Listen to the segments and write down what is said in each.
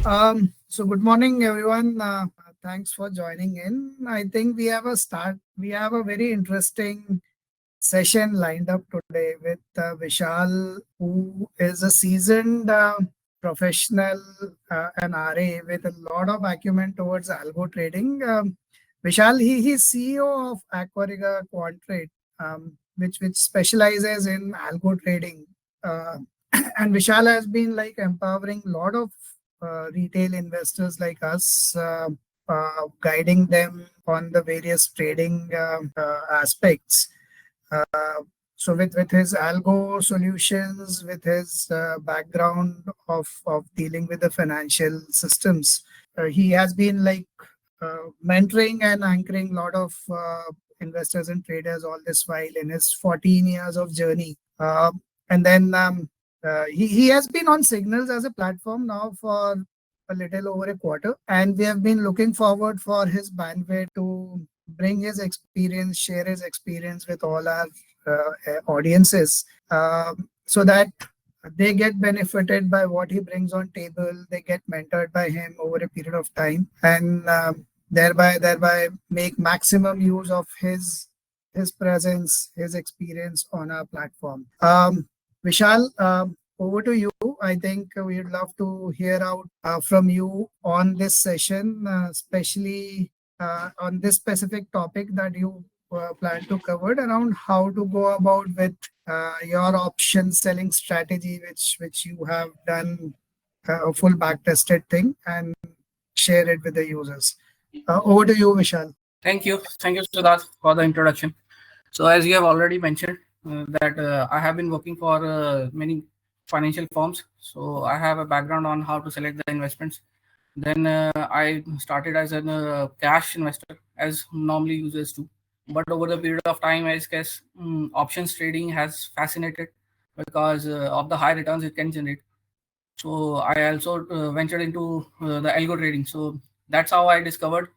So good morning, everyone. Thanks for joining in. I think we have a very interesting session lined up today with Vishal, who is a seasoned professional and RA with a lot of acumen towards algo trading. Vishal, he's CEO of Aquariga Quantrade, which specializes in algo trading. And Vishal has been like empowering a lot of retail investors like us, guiding them on the various trading aspects. So with his algo solutions, with his background of dealing with the financial systems, he has been like mentoring and anchoring a lot of investors and traders all this while in his 14 years of journey. And then he has been on Signals as a platform now for a little over a quarter, and we have been looking forward for his bandwidth to bring his experience, share his experience with all our audiences, so that they get benefited by what he brings on table. They get mentored by him over a period of time, and thereby make maximum use of his presence, his experience on our platform. Vishal, over to you. I think we'd love to hear out from you on this session, especially on this specific topic that you plan to cover around how to go about with your option selling strategy, which you have done a full back tested thing and share it with the users. Over to you, Vishal. Thank you, Siddharth, for the introduction. So as you have already mentioned, that I have been working for many financial firms. So I have a background on how to select the investments. Then I started as a cash investor, as normally users do. But over the period of time, I guess options trading has fascinated because of the high returns it can generate. So I also ventured into the algo trading. So that's how I discovered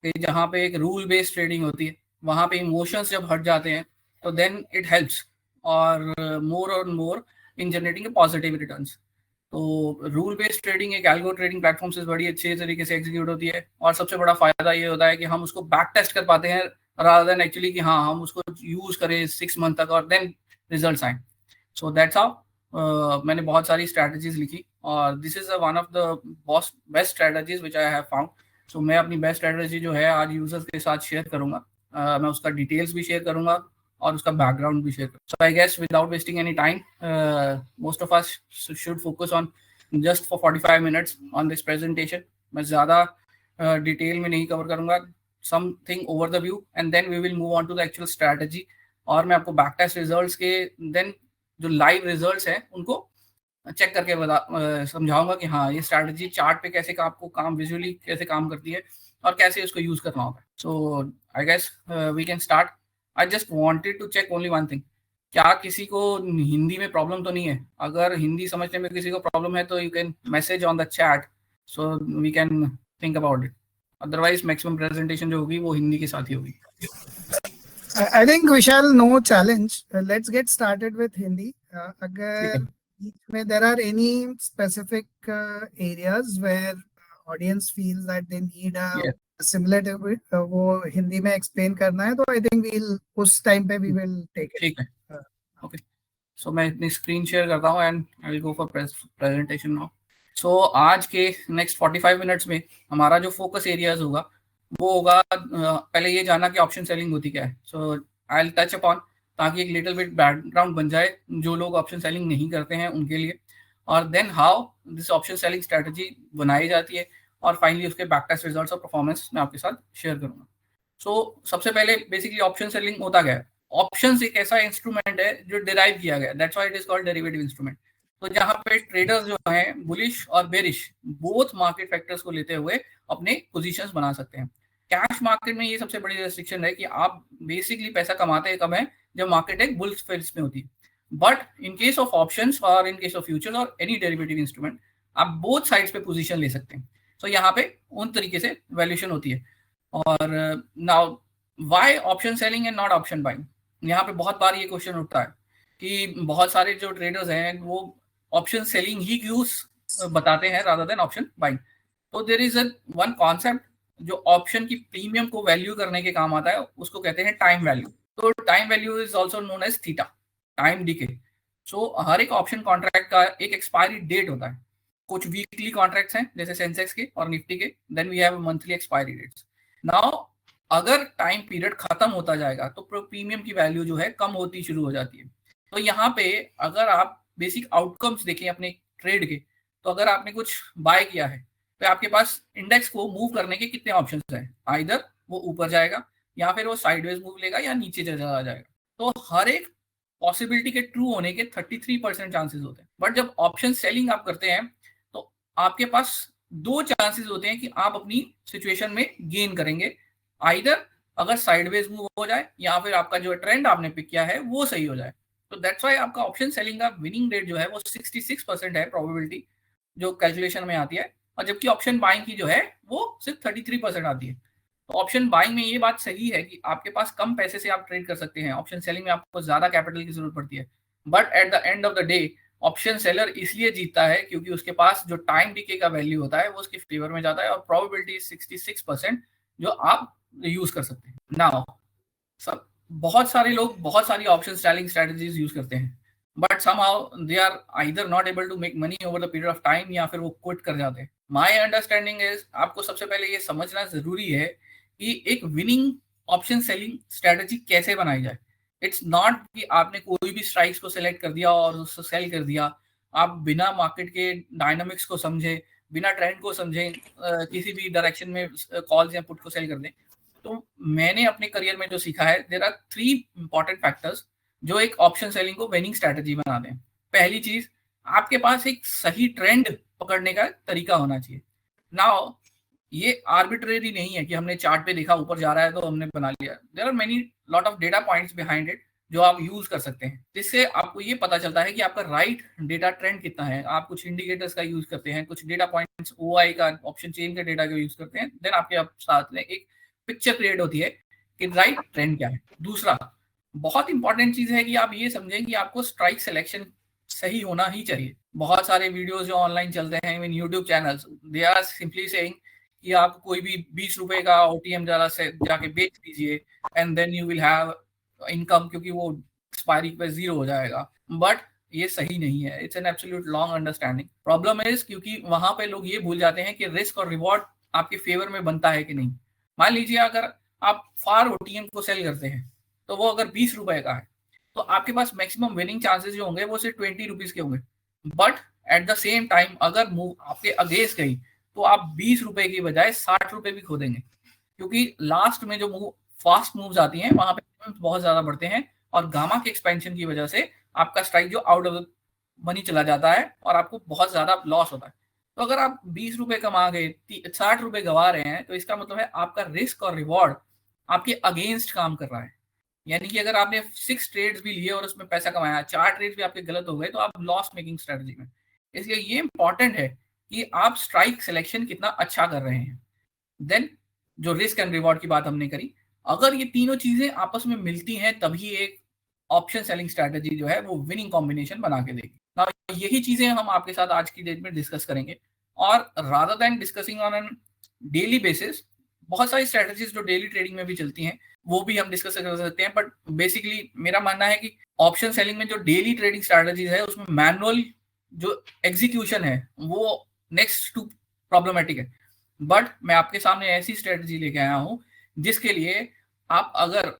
कि जहाँ पे एक rule based trading होती है वहाँ पे emotions जब हट जाते हैं तो देन इट हेल्प्स और मोर इन जनरेटिंग पॉजिटिव रिटर्न्स. तो रूल बेस्ड ट्रेडिंग एक एल्गो ट्रेडिंग प्लेटफॉर्म से बड़ी अच्छे तरीके से एग्जीक्यूट होती है और सबसे बड़ा फायदा ये होता है कि हम उसको बैक टेस्ट कर पाते हैं रादर देन एक्चुअली कि हाँ हम उसको यूज करें 6 मंथ तक और देन रिजल्ट्स आए. सो दैट्स हाउ मैंने बहुत सारी स्ट्रैटेजीज लिखी और this is one of the best strategies which I have found. So मैं अपनी बेस्ट स्ट्रैटेजी जो है आज यूजर्स के साथ शेयर करूंगा. मैं उसका डिटेल्स भी शेयर करूंगा और उसका बैकग्राउंड भी शेयर करूंगा. So I guess without wasting any time most of us should focus on just for 45 minutes on this presentation. मैं ज़्यादा डिटेल में नहीं कवर करूंगा, something over the view and then we will move on to the actual strategy. और मैं आपको back test results के then जो लाइव रिजल्ट्स हैं उनको चेक करके समझाऊंगा कि हाँ ये स्ट्रैटेजी चार्ट पे कैसे आपको काम विजुअली कैसे काम करती है और कैसे उसको यूज करना होगा. So I guess we can start. I just wanted to check only one thing, क्या किसी को हिंदी में प्रॉब्लम तो नहीं है? अगर हिंदी समझने में किसी को प्रॉब्लम है तो you can message on the chat so we can think about it. Otherwise maximum presentation जो होगी वो हिंदी के साथ ही होगी. I think Vishal, no challenge. Let's get started with Hindi. अगर there are any specific areas where audience feels that they need a similar to it, वो हिंदी में explain करना है तो I think we'll उस time पे we will take it. ठीक है. Okay. So मैं अपनी screen share करता हूँ and I will go for presentation now. So आज के next 45 minutes में हमारा जो focus areas होगा वो होगा पहले ये जानना कि ऑप्शन सेलिंग होती क्या है. सो आई विल टच अपॉन ताकि एक लिटिल बिट बैकग्राउंड बन जाए जो लोग ऑप्शन सेलिंग नहीं करते हैं उनके लिए, और then how this option selling strategy बनाई जाती है और फाइनली उसके बैक टेस्ट रिजल्ट्स और परफॉर्मेंस मैं आपके साथ शेयर करूंगा. सो सबसे पहले बेसिकली ऑप्शन सेलिंग होता क्या है? ऑप्शंस एक ऐसा इंस्ट्रूमेंट है जो डिराइव किया गया, that's why it is called derivative instrument. तो जहाँ पे ट्रेडर्स जो हैं बुलिश और बेरिश बोथ मार्केट फैक्टर्स को लेते हुए अपने पोजीशंस बना सकते हैं. कैश मार्केट में ये सबसे बड़ी रेस्ट्रिक्शन है कि आप बेसिकली पैसा कमाते कब है जब मार्केट एक बुल फेज में होती है. But in case of options और इन केस ऑफ फ्यूचर्स और एनी डेरिवेटिव इंस्ट्रूमेंट आप बोथ साइड्स पे पोजीशन ले सकते हैं. सो यहाँ पे उन तरीके से वैल्यूएशन होती है. और now why option selling and not option buying? यहाँ पे बहुत बार ये क्वेश्चन उठता है कि बहुत सारे जो ट्रेडर्स हैं वो ऑप्शन सेलिंग ही क्यों बताते हैं रादर देन ऑप्शन बाइंग. तो देयर इज वन कॉन्सेप्ट जो ऑप्शन की प्रीमियम को वैल्यू करने के काम आता है, उसको कहते हैं टाइम वैल्यू। तो time value is also known as theta, time decay. So हर एक ऑप्शन कॉन्ट्रैक्ट का एक एक्सपायरी डेट होता है। कुछ वीकली कॉन्ट्रैक्ट्स हैं जैसे सेंसेक्स के और निफ्टी के, then we have monthly expiry dates. Now अगर टाइम पीरियड खत्म होता जाएगा तो प्रीमियम की वैल्यू जो है कम होती शुरू हो जाती है। तो यहाँ पे अगर आप बेसिक आउटकम्स देखें अपने ट्रेड के, तो अगर आपने कुछ बाय किया है तो आपके पास इंडेक्स को मूव करने के कितने ऑप्शंस हैं, आइदर वो ऊपर जाएगा या फिर वो साइडवेज मूव लेगा या नीचे चला जाएगा। तो हर एक पॉसिबिलिटी के ट्रू होने के 33% चांसेस होते हैं। बट जब ऑप्शन सेलिंग आप करते हैं तो आपके पास 2 चांसेस होते हैं कि आप अपनी सिचुएशन में गेन करेंगे, आइदर अगर साइडवेज मूव हो जाए या फिर आपका जो ट्रेंड आपने पिक किया है वो सही हो जाए। तो दैट्स व्हाई आपका ऑप्शन सेलिंग का विनिंग रेट जो है वो 66% है प्रोबेबिलिटी जो कैलकुलेशन में आती है, और जबकि ऑप्शन बाइंग की जो है वो सिर्फ 33% आती है। तो ऑप्शन बाइंग में ये बात सही है कि आपके पास कम पैसे से आप ट्रेड कर सकते हैं, ऑप्शन सेलिंग में आपको ज्यादा कैपिटल की जरूरत पड़ती है। But at the end of the day option seller इसलिए जीतता है क्योंकि उसके पास जो टाइम डीके का वैल्यू होता है वो उसके फेवर में जाता है, और प्रोबेबिलिटी 66% जो आप यूज कर सकते हैं। नाउ सब बहुत सारे लोग बहुत सारी ऑप्शन सेलिंग स्ट्रेटजीज यूज करते हैं, but somehow they are either not able to make money over the period of time या फिर वो क्विट कर जाते हैं। माय अंडरस्टैंडिंग इज आपको सबसे पहले ये समझना जरूरी है कि एक विनिंग ऑप्शन सेलिंग स्ट्रेटजी कैसे बनाई जाए। इट्स नॉट कि आपने कोई भी स्ट्राइक्स को सिलेक्ट कर दिया और उसको सेल कर दिया। आप बिना मार्केट के डायनामिक्स को समझे, बिना ट्रेंड को समझे किसी भी डायरेक्शन में कॉल्स या पुट को सेल कर दें। तो मैंने अपने करियर में जो सीखा है, देयर आर 3 इंपॉर्टेंट फैक्टर्स जो एक ऑप्शन सेलिंग को विनिंग स्ट्रेटजी बनाते हैं। पहली चीज, आपके पास एक सही ट्रेंड पकड़ने का तरीका होना चाहिए। नाउ ये आर्बिट्रेरी नहीं है कि हमने चार्ट पे देखा ऊपर जा रहा है तो हमने बना लिया। There are many lot of data points behind it जो आप यूज कर सकते हैं, जिससे आपको ये पता चलता है कि आपका राइट डेटा ट्रेंड कितना है। आप कुछ इंडिकेटर्स का यूज करते हैं, कुछ डेटा पॉइंट्स ओआई का, ऑप्शन चेन के डेटा का यूज करते हैं, देन आपके साथ में एक पिक्चर क्रिएट होती है कि राइट ट्रेंड क्या है। दूसरा बहुत इंपॉर्टेंट चीज है कि आप ये समझें कि आपको स्ट्राइक सिलेक्शन सही होना ही चाहिए। बहुत सारे वीडियोस जो ऑनलाइन चलते हैं, even YouTube channels, they are simply saying कि आप कोई भी 20 रुपए का ओटीएम जरा से जाके बेच दीजिए and then you will have income, क्योंकि वो एक्सपायरी पे 0 हो जाएगा। बट ये सही नहीं है, it's an absolute long understanding. Problem is क्योंकि वहां पे लोग ये भूल जाते हैं कि रिस्क और रिवॉर्ड आपके फेवर में बनता है कि नहीं। मान लीजिए अगर आप फार ओटीएम को सेल करते हैं तो वो अगर 20 रुपए का है तो आपके पास मैक्सिमम विनिंग चांसेस जो होंगे वो सिर्फ 20 रुपीज के होंगे। But at the same time अगर मूव आपके अगेंस्ट गई तो आप 20 रुपए की बजाय 60 रुपए भी खो देंगे, क्योंकि लास्ट में जो मूव फास्ट मूव्स आती हैं वहां पे बहुत ज्यादा बढ़ते हैं और गामा के एक्सपेंशन की वजह से आपका स्ट्राइक जो आउट ऑफ द मनी चला जाता है और आपको बहुत ज्यादा लॉस होता है। तो अगर आप 20 रुपए कमा गए, 60 रुपए गवा रहे हैं, तो इसका मतलब है आपका रिस्क और रिवॉर्ड आपके अगेंस्ट काम कर रहा है। यानी कि अगर आपने 6 ट्रेड्स भी लिए और उसमें पैसा कमाया, 4 ट्रेड्स भी आपके गलत हो गए, तो आप लॉस मेकिंग स्ट्रेटजी में। इसलिए ये इंपॉर्टेंट है कि आप स्ट्राइक सिलेक्शन कितना अच्छा कर रहे हैं। देन जो रिस्क एंड रिवॉर्ड की बात हमने करी, अगर ये तीनों चीजें आपस में मिलती हैं तभी एक ऑप्शन सेलिंग स्ट्रेटजी जो है वो विनिंग कॉम्बिनेशन बना के देगी। Now, यही चीजें हम आपके साथ आज की डेट में डिस्कस करेंगे। और rather than discussing on an daily basis, बहुत सारी स्ट्रेटजीज जो डेली ट्रेडिंग में भी चलती हैं वो भी हम डिस्कस कर सकते हैं। बट बेसिकली मेरा मानना है कि ऑप्शन सेलिंग में जो डेली ट्रेडिंग स्ट्रेटजीज है उसमें मैनुअल जो एग्जीक्यूशन है वो नेक्स्ट टू प्रॉब्लमेटिक है। बट मैं आपके सामने ऐसी स्ट्रेटजी लेके आया हूं जिसके लिए आप अगर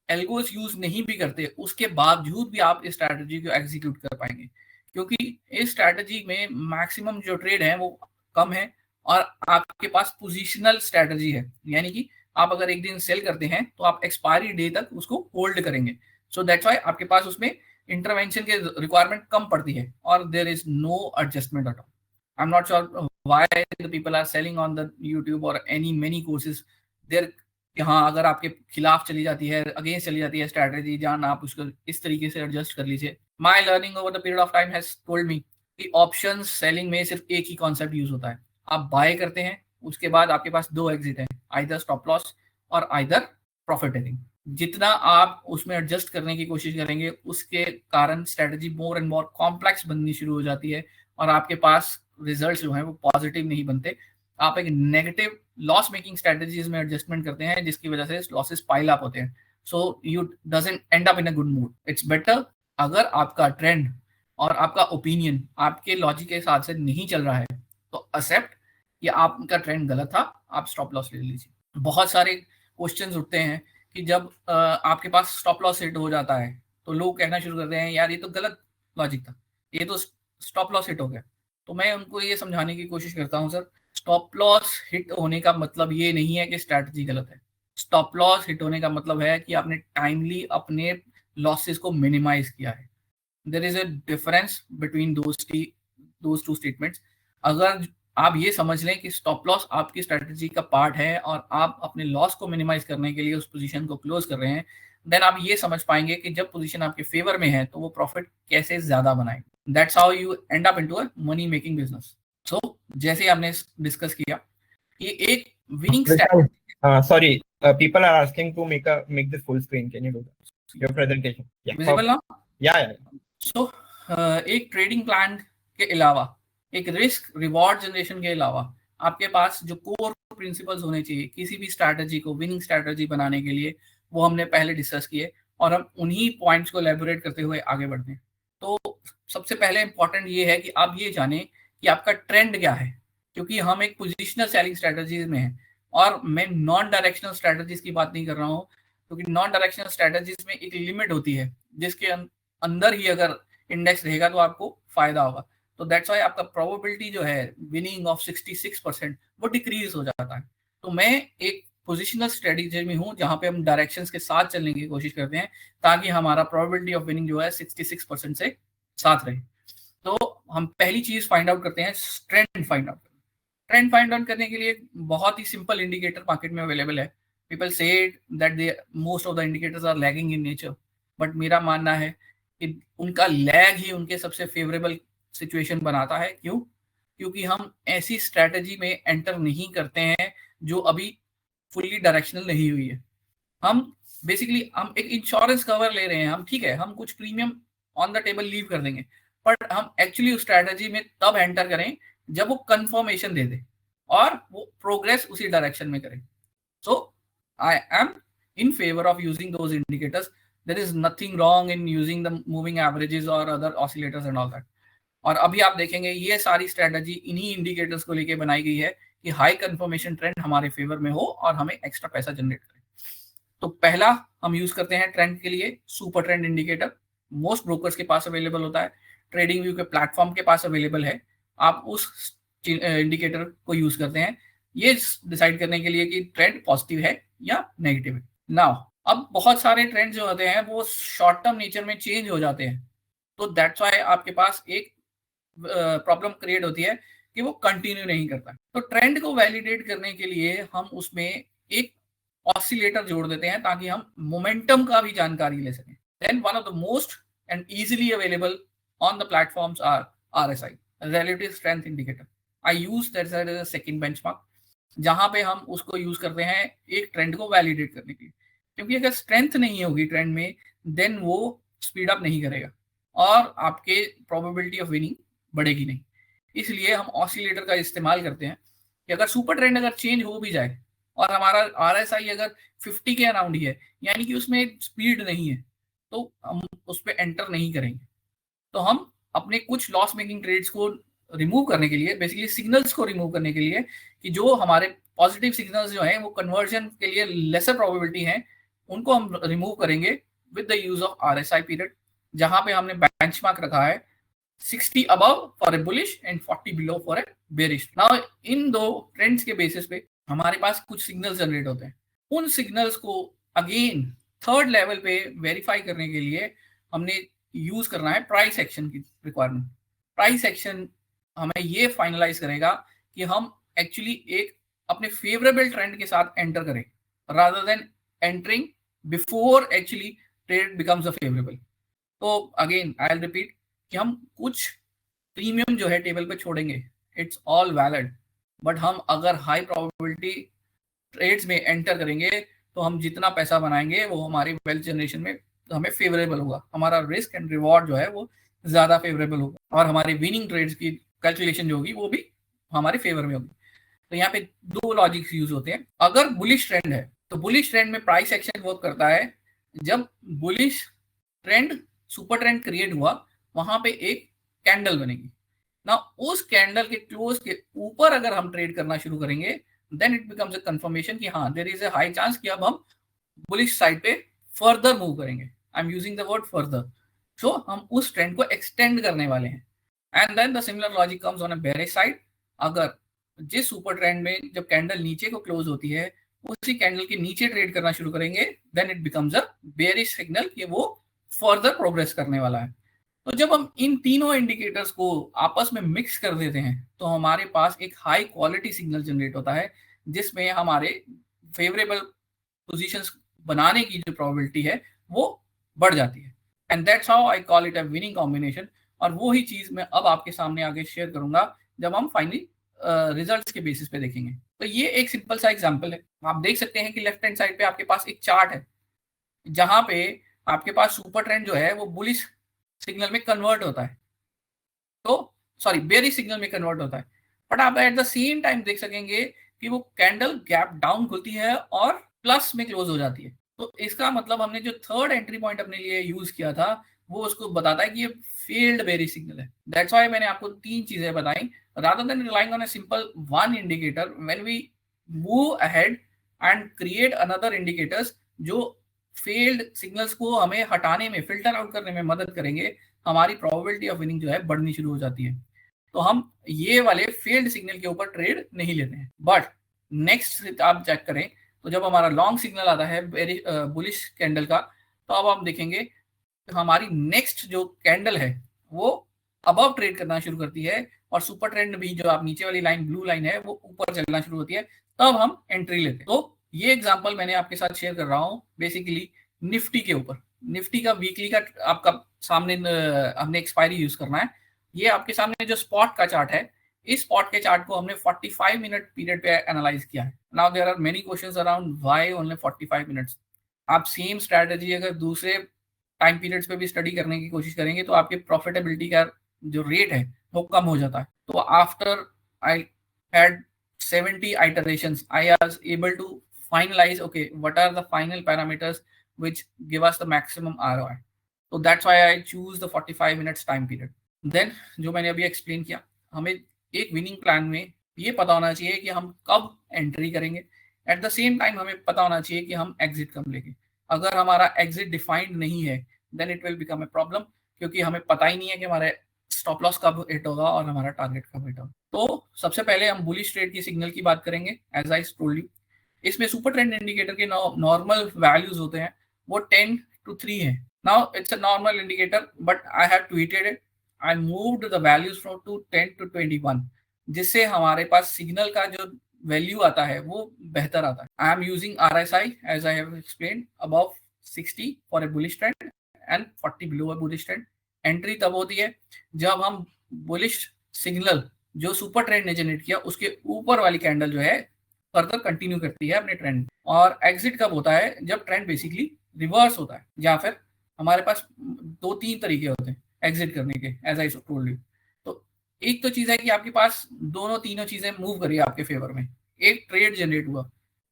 एल्गोस यूज नहीं भी करते उसके बावजूद भी आप इस स्ट्रेटजी को एग्जीक्यूट कर पाएंगे, क्योंकि इस स्ट्रेटजी में मैक्सिमम जो ट्रेड है वो कम है और आपके पास पोजिशनल स्ट्रेटजी है। यानी कि आप अगर एक दिन सेल करते हैं तो आप एक्सपायरी डे तक उसको होल्ड करेंगे। सो दैट्स व्हाई आपके पास उसमें इंटरवेंशन के रिक्वायरमेंट कम पड़ती है और there is no adjustment at all. I am not sure why the people are selling on the YouTube और एनी मेनी कोर्सेज देयर। हाँ, अगर आपके खिलाफ चली जाती है, अगेंस्ट चली जाती है स्ट्रेटजी, जहां आप उसको इस तरीके से एडजस्ट कर लीजिए। My learning over the period of time has told me कि ऑप्शंस सेलिंग में सिर्फ एक ही कॉन्सेप्ट यूज होता है। आप बाय करते हैं, उसके बाद आपके पास 2 एग्जिट हैं, आइदर स्टॉप लॉस और आइदर प्रॉफिट टेकिंग। जितना आप उसमें एडजस्ट करने की कोशिश करेंगे उसके कारण strategy more and more complex बननी शुरू हो जाती है और आपके पास रिजल्ट्स जो हैं वो पॉजिटिव नहीं बनते। आप एक नेगेटिव लॉस मेकिंग स्ट्रेटजीज में एडजस्टमेंट करते हैं जिसकी वजह से लॉसेस पाइल अप होते हैं. So you doesn't and up in a good mood. It's better अगर आपका ट्रेंड और आपका ओपिनियन आपके लॉजिक के साथ से नहीं चल रहा है तो एक्सेप्ट कि आपका ट्रेंड गलत था, आप स्टॉप लॉस ले लीजिए. बहुत सारे क्वेश्चंस उठते हैं कि जब आपके पास स्टॉप लॉस हिट हो जाता है तो लोग कहना शुरू करते हैं यार ये तो गलत लॉजिक था, ये तो स्टॉप लॉस हिट हो गया. तो मैं उनको ये समझाने की कोशिश करता हूँ, सर स्टॉप लॉस हिट होने का मतलब ये नहीं है कि स्ट्रैटेजी गलत है. स्टॉप लॉस हिट होने का मतलब है कि आपने टाइमली अपने लॉसेस को मिनिमाइज किया है. There is a difference between those two statements. अगर आप ये समझ लें कि स्टॉप लॉस आपकी स्ट्रेटजी का पार्ट है और आप अपने लॉस को मिनिमाइज करने के लिए उस पोजीशन को क्लोज कर रहे हैं, देन आप ये समझ पाएंगे कि जब पोजीशन आपके फेवर में है तो वो प्रॉफिट कैसे ज्यादा बनाएंगे. That's how you end up into a money making business. So जैसे हमने डिस्कस किया कि एक winning strategy. Sorry, people are asking to make this full screen. Can you do that? Your presentation. Yeah. Visible ना? Yeah. सो एक trading plan के अलावा, एक रिस्क रिवॉर्ड जनरेशन के अलावा आपके पास जो कोर प्रिंसिपल्स होने चाहिए किसी भी स्ट्रैटेजी को विनिंग स्ट्रैटेजी बनाने के लिए, वो हमने पहले डिस्कस किए और हम उन्हीं पॉइंट्स को एलैबोरेट करते हुए आगे बढ़ते हैं. तो सबसे पहले इंपॉर्टेंट ये है कि आप ये जानें कि आपका ट्रेंड क्या है, क्योंकि हम एक पोजिशनल सेलिंग स्ट्रैटेजीज में हैं और मैं नॉन डायरेक्शनल स्ट्रैटेजीज की बात नहीं कर रहा हूँ, क्योंकि नॉन डायरेक्शनल स्ट्रैटेजीज में एक लिमिट होती है जिसके अंदर ही अगर इंडेक्स रहेगा तो आपको फायदा होगा. तो दैट्स व्हाई आपका प्रोबेबिलिटी जो है विनिंग ऑफ 66% वो डिक्रीज हो जाता है. तो मैं एक पोजिशनल स्ट्रेटेजी में हूँ जहां पे हम डायरेक्शंस के साथ चलने की कोशिश करते हैं ताकि हमारा प्रोबेबिलिटी ऑफ विनिंग जो है 66% से साथ रहे. तो हम पहली चीज फाइंड आउट करते हैं trend find out. Trend find out करने के लिए बहुत ही सिंपल इंडिकेटर मार्केट में अवेलेबल है. People say that they most of the indicators are lagging in nature, but मेरा मानना है कि उनका लैग ही उनके सबसे फेवरेबल सिचुएशन बनाता है. क्यों? क्योंकि हम ऐसी स्ट्रैटेजी में एंटर नहीं करते हैं जो अभी फुल्ली डायरेक्शनल नहीं हुई है. हम बेसिकली हम एक इंश्योरेंस कवर ले रहे हैं, हम ठीक है हम कुछ premium on the table leave कर देंगे, बट हम एक्चुअली उस स्ट्रैटेजी में तब एंटर करें जब वो कंफर्मेशन दे दे और वो प्रोग्रेस उसी डायरेक्शन में करें. So I am in favour of using those indicators. There is nothing wrong in using the moving averages और other oscillators and all that. और अभी आप देखेंगे ये सारी स्ट्रैटेजी इन्हीं इंडिकेटर्स को लेके बनाई गई है कि हाई कंफर्मेशन ट्रेंड हमारे फेवर में हो और हमें एक्स्ट्रा पैसा जनरेट करे. तो पहला हम यूज करते हैं ट्रेंड के लिए super trend indicator. Most brokers के पास अवेलेबल होता है, ट्रेडिंग व्यू के प्लेटफॉर्म के पास अवेलेबल है. आप उस इंडिकेटर को यूज करते हैं ये डिसाइड करने के लिए कि ट्रेंड पॉजिटिव है या नेगेटिव है. नाउ अब बहुत सारे ट्रेंड जो होते हैं वो शॉर्ट टर्म नेचर में चेंज हो जाते हैं, तो दैट्स व्हाई आपके पास एक प्रॉब्लम क्रिएट होती है कि वो कंटिन्यू नहीं करता. तो ट्रेंड को वैलिडेट करने के लिए हम उसमें एक ऑसिलेटर जोड़ देते हैं ताकि हम मोमेंटम का भी जानकारी ले सकें. Then one of the most and easily available on the platforms are RSI, relative strength indicator. I use that as a second benchmark, जहां पे हम उसको यूज करते हैं एक ट्रेंड को वैलिडेट करने के लिए. क्योंकि अगर स्ट्रेंथ नहीं होगी ट्रेंड में देन वो स्पीड अप नहीं करेगा और आपके प्रोबेबिलिटी ऑफ विनिंग बढ़ेगी नहीं. इसलिए हम ऑसिलेटर का इस्तेमाल करते हैं कि अगर सुपर ट्रेंड अगर चेंज हो भी जाए और हमारा RSI अगर 50 के अराउंड ही है, यानी कि उसमें स्पीड नहीं है, तो हम उस पर एंटर नहीं करेंगे. तो हम अपने कुछ लॉस मेकिंग ट्रेड्स को रिमूव करने के लिए, बेसिकली सिग्नल्स को रिमूव करने के लिए कि जो हमारे पॉजिटिव सिग्नल्स जो हैं वो कन्वर्जन के लिए लेसर प्रोबेबिलिटी है, उनको हम रिमूव करेंगे with the use of RSI period, जहां पे हमने बेंचमार्क रखा है 60 above for a bullish and 40 below for a bearish. Now इन दो ट्रेंड्स के बेसिस पे हमारे पास कुछ सिग्नल्स जनरेट होते हैं. उन सिग्नल्स को अगेन थर्ड लेवल पे वेरीफाई करने के लिए हमने यूज करना है प्राइस एक्शन की रिक्वायरमेंट. प्राइस एक्शन हमें ये फाइनलाइज करेगा कि हम एक्चुअली एक अपने फेवरेबल ट्रेंड के साथ एंटर करें rather than entering before actually trade becomes a favourable. तो अगेन आई विल रिपीट कि हम कुछ प्रीमियम जो है टेबल पे छोड़ेंगे, इट्स ऑल वैलिड, बट हम अगर हाई प्रोबेबिलिटी ट्रेड्स में एंटर करेंगे तो हम जितना पैसा बनाएंगे वो हमारी वेल्थ जनरेशन में हमें फेवरेबल होगा. हमारा रिस्क एंड रिवॉर्ड जो है वो ज्यादा फेवरेबल होगा और हमारी विनिंग ट्रेड्स की कैलकुलेशन जो होगी वो भी हमारे फेवर में होगी. तो यहाँ पे दो लॉजिक्स यूज होते हैं। अगर बुलिश ट्रेंड है तो बुलिश ट्रेंड में प्राइस एक्शन वर्क करता है जब bullish trend super trend create हुआ, वहां पे एक कैंडल बनेगी ना, उस कैंडल के क्लोज के ऊपर अगर हम ट्रेड करना शुरू करेंगे then it becomes a confirmation कि हाँ there is a high chance कि अब हम बुलिश साइड पे फर्दर मूव करेंगे। I am using the word further. So हम उस ट्रेंड को एक्सटेंड करने वाले हैं। And then the similar logic comes on a bearish side. अगर जिस सुपर ट्रेंड में जब कैंडल नीचे को क्लोज होती है उसी कैंडल के नीचे ट्रेड करना शुरू करेंगे then it becomes a bearish signal कि वो फर्दर प्रोग्रेस करने वाला है। तो जब हम इन तीनों इंडिकेटर्स को आपस में मिक्स कर देते हैं तो हमारे पास एक हाई क्वालिटी सिग्नल जनरेट होता है जिसमें हमारे फेवरेबल पोजीशंस बनाने की जो प्रोबेबिलिटी है वो बढ़ जाती है। And that's how I call it a winning combination. और वो ही चीज मैं अब आपके सामने आगे शेयर करूंगा जब हम फाइनली रिजल्ट्स के बेसिस पे देखेंगे। तो ये एक सिंपल सा एग्जांपल है। आप देख सकते हैं कि लेफ्ट हैंड साइड पे आपके पास एक चार्ट है जहां पे आपके पास सुपर ट्रेंड जो है वो बुलिश सिग्नल में कन्वर्ट होता है, तो सॉरी बेयरिश सिग्नल में कन्वर्ट होता है। बट आप एट द सेम टाइम देख सकेंगे कि वो कैंडल गैप डाउन खुलती है और प्लस में क्लोज हो जाती है। तो इसका मतलब हमने जो थर्ड एंट्री पॉइंट अपने लिए यूज किया था वो उसको बताता है कि ये फेल्ड बेयरिश सिग्नल है। दैट्स व्हाई मैंने आपको तीन चीजें बताई rather than relying on a simple one indicator when we move ahead and create another indicators जो फेल्ड सिग्नल्स को हमें हटाने में फिल्टर आउट करने में मदद करेंगे, हमारी प्रोबेबिलिटी ऑफ विनिंग जो है बढ़नी शुरू हो जाती है। तो हम ये वाले फेल्ड सिग्नल के ऊपर ट्रेड नहीं लेते हैं। बट नेक्स्ट आप चेक करें तो जब हमारा लॉन्ग सिग्नल आता है वेरी बुलिश कैंडल का, तो अब हम देखेंगे हमारी नेक्स्ट जो कैंडल है वो अबव ट्रेड करना शुरू करती है और सुपर ट्रेंड भी जो आप नीचे वाली लाइन ब्लू लाइन है वो ऊपर चलना शुरू होती है, तब हम एंट्री लेते हैं। तो ये एग्जांपल मैंने आपके साथ शेयर कर रहा हूँ बेसिकली निफ्टी के ऊपर। निफ्टी का वीकली का आपका सामने हमने एक्सपायरी यूज करना है। ये आपके सामने जो स्पॉट का चार्ट है, इस स्पॉट के चार्ट को हमने 45 मिनट पीरियड पे एनालाइज किया है। Now there are many questions around why only 45 minutes. आप सेम स्ट्रेटजी अगर दूसरे टाइम पीरियड्स पे भी स्टडी करने की कोशिश करेंगे तो आपकी प्रॉफिटेबिलिटी का जो रेट है वो कम हो जाता है। तो after I had 70 iterations I was able to finalize okay what are the final parameters which give us the maximum ROI. So that's why I choose the 45 minutes time period. Then जो मैंने अभी explain किया, हमें एक winning plan में ये पता होना चाहिए कि हम कब एंट्री करेंगे, एट द सेम टाइम हमें पता होना चाहिए कि हम एग्जिट कब लेंगे। अगर हमारा एग्जिट डिफाइंड नहीं है then it will become a problem, क्योंकि हमें पता ही नहीं है कि हमारे स्टॉप लॉस कब हिट होगा और हमारा टारगेट कब हिट होगा। तो सबसे पहले हम बुलिश ट्रेड की सिग्नल की बात करेंगे। एज आई टोल्ड यू, इसमें सुपर ट्रेंड इंडिकेटर के नॉर्मल वैल्यूज होते हैं वो 10 to 3 है। Now it's a normal indicator but I have tweeted it, I moved the values from to 10 to 21, जिससे हमारे पास सिग्नल का जो वैल्यू आता है वो बेहतर आता है। I am using RSI as I have explained above 60 for a bullish trend and 40 below a bullish trend. Entry तब होती है जब हम बुलिश सिग्नल जो सुपर ट्रेंड ने जनरेट किया उसके ऊपर वाली कैंडल जो है फर्दर कंटिन्यू करती है अपने ट्रेंड। और एग्जिट कब होता है, जब ट्रेंड बेसिकली रिवर्स होता है, या फिर हमारे पास 2-3 तरीके होते हैं एग्जिट करने के, एज आई टोल्ड यू। तो एक तो चीज है कि आपके पास दोनों तीनों चीजें मूव करी आपके फेवर में, एक ट्रेड जनरेट हुआ,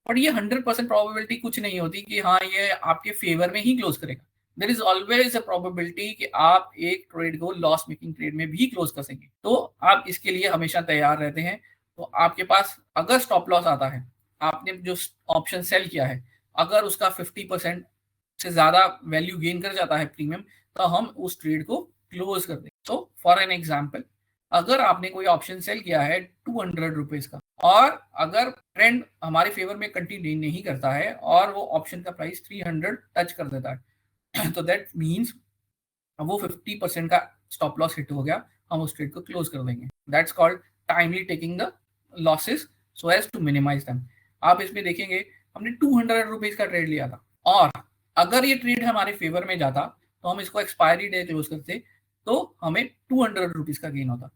बट ये 100% प्रोबेबिलिटी कुछ नहीं होती कि हाँ ये आपके फेवर में ही क्लोज करेगा। There is always a probability कि आप एक ट्रेड को लॉस मेकिंग ट्रेड में भी क्लोज कर सकेंगे। तो आप इसके लिए हमेशा तैयार रहते हैं। तो आपके पास अगर स्टॉप लॉस आता है, आपने जो ऑप्शन सेल किया है, अगर उसका 50% से ज्यादा वैल्यू गेन कर जाता है प्रीमियम, तो हम उस ट्रेड को क्लोज कर देंगे। तो फॉर एन एग्जाम्पल, अगर आपने कोई ऑप्शन सेल किया है 200 रुपीज का और अगर ट्रेंड हमारे फेवर में कंटिन्यू नहीं करता है और वो ऑप्शन का प्राइस 300 टच कर देता है तो दैट मीन्स वो 50% का स्टॉप लॉस हिट हो गया, हम उस ट्रेड को क्लोज कर देंगे। That's called timely taking the losses so as to minimise them. आप इसमें देखेंगे हमने 200 रुपीज का ट्रेड लिया था और अगर ये ट्रेड हमारे फेवर में जाता तो हम इसको एक्सपायरी डे क्लोज करते तो हमें 200 रुपीज का गेन होता।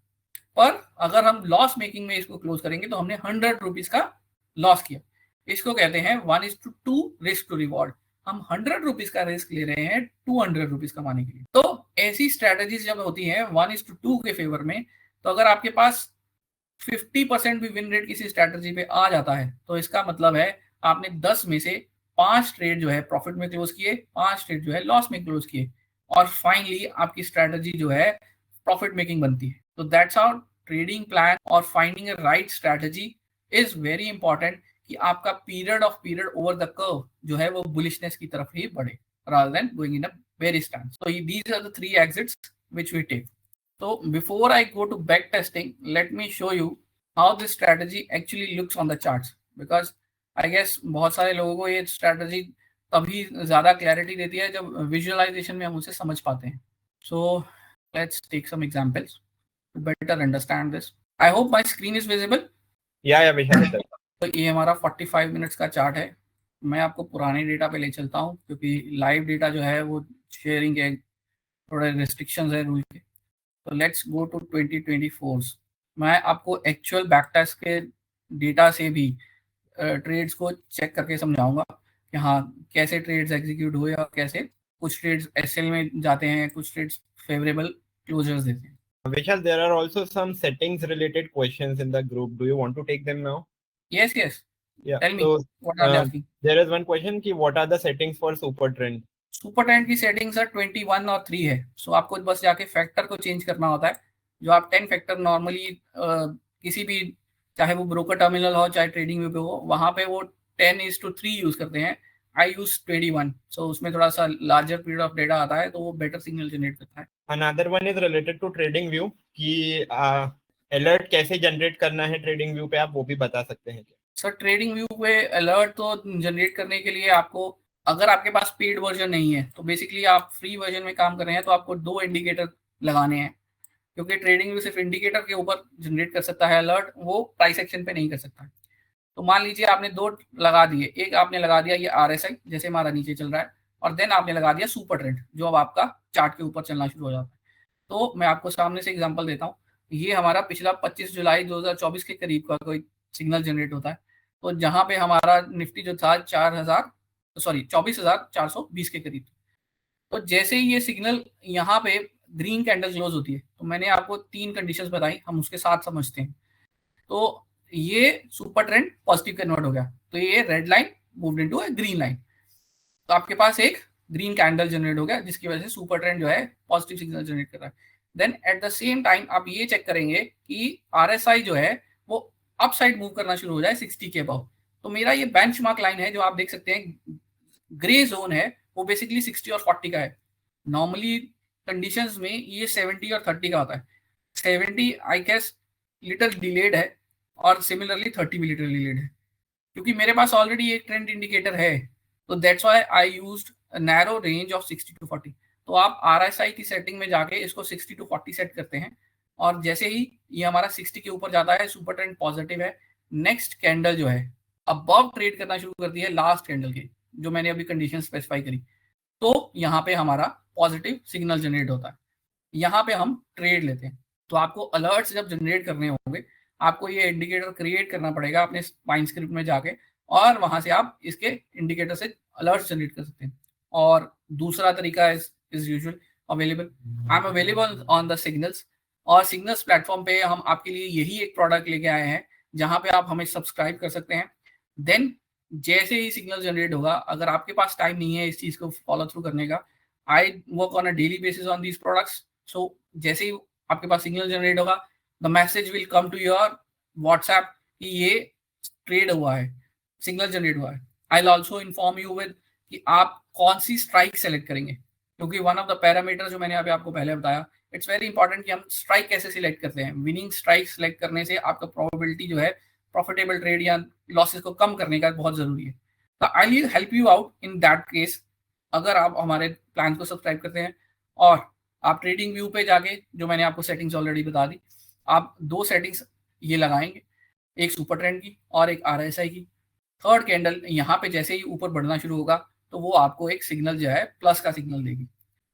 पर अगर हम लॉस मेकिंग में इसको क्लोज करेंगे तो हमने 100 रुपीज का लॉस किया। इसको कहते हैं 1:2 रिस्क टू रिवॉर्ड। हम 100 रुपीज का रिस्क ले रहे हैं 200 रुपीज कमाने के लिए। तो ऐसी स्ट्रेटेजीज जब होती हैं 1:2 के फेवर में, तो अगर आपके पास 50% भी विन रेट किसी स्ट्रैटेजी पे आ जाता है तो इसका मतलब है आपने 10 में से 5 ट्रेड जो है प्रॉफिट में क्लोज किए, 5 ट्रेड जो है लॉस में क्लोज किए, और फाइनली आपकी स्ट्रैटेजी जो है प्रॉफिट मेकिंग बनती है। तो दैट्स हाउ ट्रेडिंग प्लान और finding a right strategy is very important कि आपका पीरियड ओवर द कर्व जो है वो बुलिशनेस की तरफ ही बढ़े rather than going in a bearish stance. So these are the 3 exits which we take. So before I go to back testing, let me show you how this strategy actually looks on the charts, because I guess बहुत सारे लोगों को ये strategy तभी ज़्यादा clarity देती है जब visualization में हम उसे समझ पाते हैं. So let's take some examples to better understand this. I hope my screen is visible. Yeah, Vishal. तो ये हमारा 45 मिनट्स का चार्ट है. मैं आपको पुराने डेटा पे ले चलता हूँ क्योंकि लाइव डेटा जो है वो शेयरिंग के थोड़े रिस्ट्रिक्शंस है रूल के. तो लेट्स गो टू 2024. मैं आपको एक्चुअल बैक टेस्ट के डेटा से भी ट्रेड्स को चेक करके समझाऊंगा कि हाँ कैसे ट्रेड्स एग्जीक्यूट हुए और कैसे कुछ ट्रेड्स एसएल में जाते हैं, कुछ ट्रेड्स फेवरेबल क्लोजर्स देते हैं. Vishal, there are also some settings related questions in the group. Do you want to take them now? Yes. Yeah. Tell me, so, what are they asking? There is one question कि what are the settings for super trend? Super trend की settings है 21 और 3 है. सो आपको बस जाके factor को change करना होता है. जो आप 10 फैक्टर नॉर्मली किसी भी, चाहे वो ब्रोकर टर्मिनल हो चाहे ट्रेडिंग व्यू पे हो, वहां पे वो 10:3 यूज करते हैं. आई यूज 21. सो उसमें थोड़ा सा लार्जर पीरियड ऑफ डेटा आता है तो वो बेटर सिग्नल जनरेट करता है. Another one is related to trading view कि अलर्ट कैसे जनरेट करना है ट्रेडिंग व्यू पे, आप वो भी बता सकते हैं क्या? सर ट्रेडिंग व्यू पे अलर्ट तो जनरेट करने के लिए आपको, अगर आपके पास पेड वर्जन नहीं है तो बेसिकली आप फ्री वर्जन में काम कर रहे हैं तो आपको 2 इंडिकेटर लगाने हैं, क्योंकि ट्रेडिंग व्यू सिर्फ इंडिकेटर के ऊपर जनरेट कर सकता है अलर्ट, वो प्राइस एक्शन पे नहीं कर सकता है. तो मान लीजिए आपने 2 लगा दिए. एक आपने लगा दिया ये RSI जैसे हमारा नीचे चल रहा है, और देन आपने लगा दिया सुपर ट्रेंड जो अब आपका चार्ट के ऊपर चलना शुरू हो जाता है. तो मैं आपको सामने से एग्जांपल देता हूँ. ये हमारा पिछला 25 जुलाई 2024 के करीब का कोई सिग्नल जनरेट होता है. तो जहाँ पे हमारा निफ्टी जो था 24,420 के करीब. तो जैसे ही ये सिग्नल यहाँ पे ग्रीन कैंडल क्लोज होती है तो मैंने आपको 3 कंडीशंस बताई, हम उसके साथ समझते हैं. तो ये सुपर ट्रेंड पॉजिटिव कन्वर्ट हो गया तो ये red line moved into a green line. तो आपके पास एक ग्रीन कैंडल जनरेट हो गया जिसकी वजह से सुपर ट्रेंड जो है पॉजिटिव सिग्नल जनरेट कर रहा है. Then at the same time आप ये चेक करेंगे कि RSI जो है वो अप साइड मूव करना शुरू हो जाए 60 के अबव. तो मेरा ये बेंचमार्क लाइन है जो आप देख सकते हैं ग्रे जोन है, वो बेसिकली 60 और 40 का है. नॉर्मली कंडीशंस में ये 70 और 30 का होता है. 70 आई गेस लिटिल डिलेड है और सिमिलरली 30 भी लिटिल डिलेड है. क्योंकि मेरे पास ऑलरेडी एक ट्रेंड इंडिकेटर है तो that's why I used a narrow range of 60 to 40. तो आप RSI की सेटिंग में जाके इसको 60 to 40 सेट करते हैं, और जैसे ही ये हमारा 60 के ऊपर जाता है सुपर ट्रेंड पॉजिटिव है. नेक्स्ट कैंडल जो है अबव ट्रेड करना शुरू करती है लास्ट कैंडल के, जो मैंने अभी कंडीशन स्पेसिफाई करी. तो यहाँ पे हमारा पॉजिटिव सिग्नल जनरेट होता है. यहाँ पे हम ट्रेड लेते हैं. तो आपको अलर्ट्स जब जनरेट करने होंगे आपको ये इंडिकेटर क्रिएट करना पड़ेगा अपने पाइन स्क्रिप्ट में जाके, और वहां से आप इसके इंडिकेटर से अलर्ट्स जनरेट कर सकते हैं. और दूसरा तरीका is usual available. I am available on the signals, और सिग्नल्स प्लेटफॉर्म पे हम आपके लिए यही एक प्रोडक्ट लेके आए हैं जहां पे आप हमें सब्सक्राइब कर सकते हैं. देन जैसे ही सिग्नल जनरेट होगा, अगर आपके पास टाइम नहीं है इस चीज को फॉलो थ्रू करने का, I work on a daily basis on these products. So जैसे ही आपके पास सिग्नल जनरेट होगा the message will come to your WhatsApp कि ये ट्रेड हुआ है, सिग्नल जनरेट हुआ है. I will also inform you with कि आप कौन सी स्ट्राइक सेलेक्ट करेंगे, क्योंकि वन ऑफ द पैरामीटर जो मैंने अभी आपको पहले बताया, इट्स वेरी इंपॉर्टेंट कि हम स्ट्राइक कैसे सिलेक्ट करते हैं. विनिंग स्ट्राइक सिलेक्ट करने से आपका प्रोबेबिलिटी जो है प्रॉफिटेबल ट्रेड या लॉसेस को कम करने का बहुत जरूरी है. तो I will help you out in that case अगर आप हमारे प्लान को सब्सक्राइब करते हैं. और आप ट्रेडिंग व्यू पे जाके, जो मैंने आपको सेटिंग्स ऑलरेडी बता दी, आप 2 सेटिंग्स ये लगाएंगे, एक सुपर ट्रेंड की और एक RSI की. थर्ड कैंडल यहाँ पे जैसे ही ऊपर बढ़ना शुरू होगा तो वो आपको एक सिग्नल जो है प्लस का सिग्नल देगी.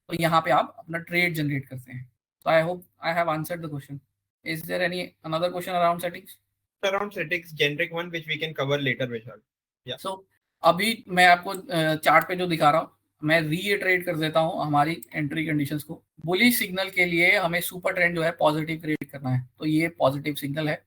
तो यहाँ पे आप अपना ट्रेड जनरेट करते हैं. So I hope I have answered the question. Is there any another question around settings? Around settings, generic one which we can cover later, Vishal. Yeah. So अभी मैं आपको चार्ट पे जो दिखा रहा हूँ, मैं रीइटरेट कर देता हूँ हमारी एंट्री कंडीशंस को. बुलिश सिग्नल के लिए हमें सुपर ट्रेंड जो है पॉजिटिव क्रिएट करना है. तो ये पॉजिटिव सिग्नल है.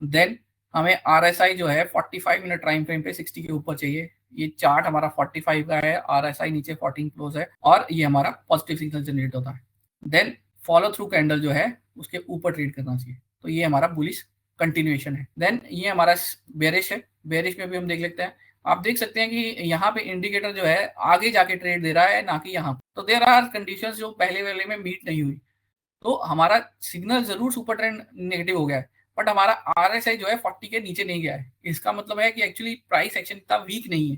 देन हमें RSI जो है 45 मिनट टाइम फ्रेम पे 60 के ऊपर चाहिए। ये चार्ट हमारा 45 का है, RSI नीचे 14 क्लोज है और ये हमारा पॉजिटिव सिग्नल जनरेट होता है। देन फॉलो थ्रू कैंडल जो है उसके ऊपर ट्रेड करना चाहिए, तो ये हमारा बुलिश कंटिन्यूएशन है। देन ये हमारा बेरिश है, बेरिश में भी हम देख लेते हैं। आप देख सकते हैं कि यहाँ पे इंडिकेटर जो है आगे जाके ट्रेड दे रहा है, ना कि यहाँ। तो देयर आर कंडीशंस जो पहले वाले में मीट नहीं हुई, तो हमारा सिग्नल जरूर सुपर ट्रेंड नेगेटिव हो गया है, बट हमारा RSI जो है 40 के नीचे नहीं गया है। इसका मतलब है कि एक्चुअली प्राइस एक्शन इतना वीक नहीं है।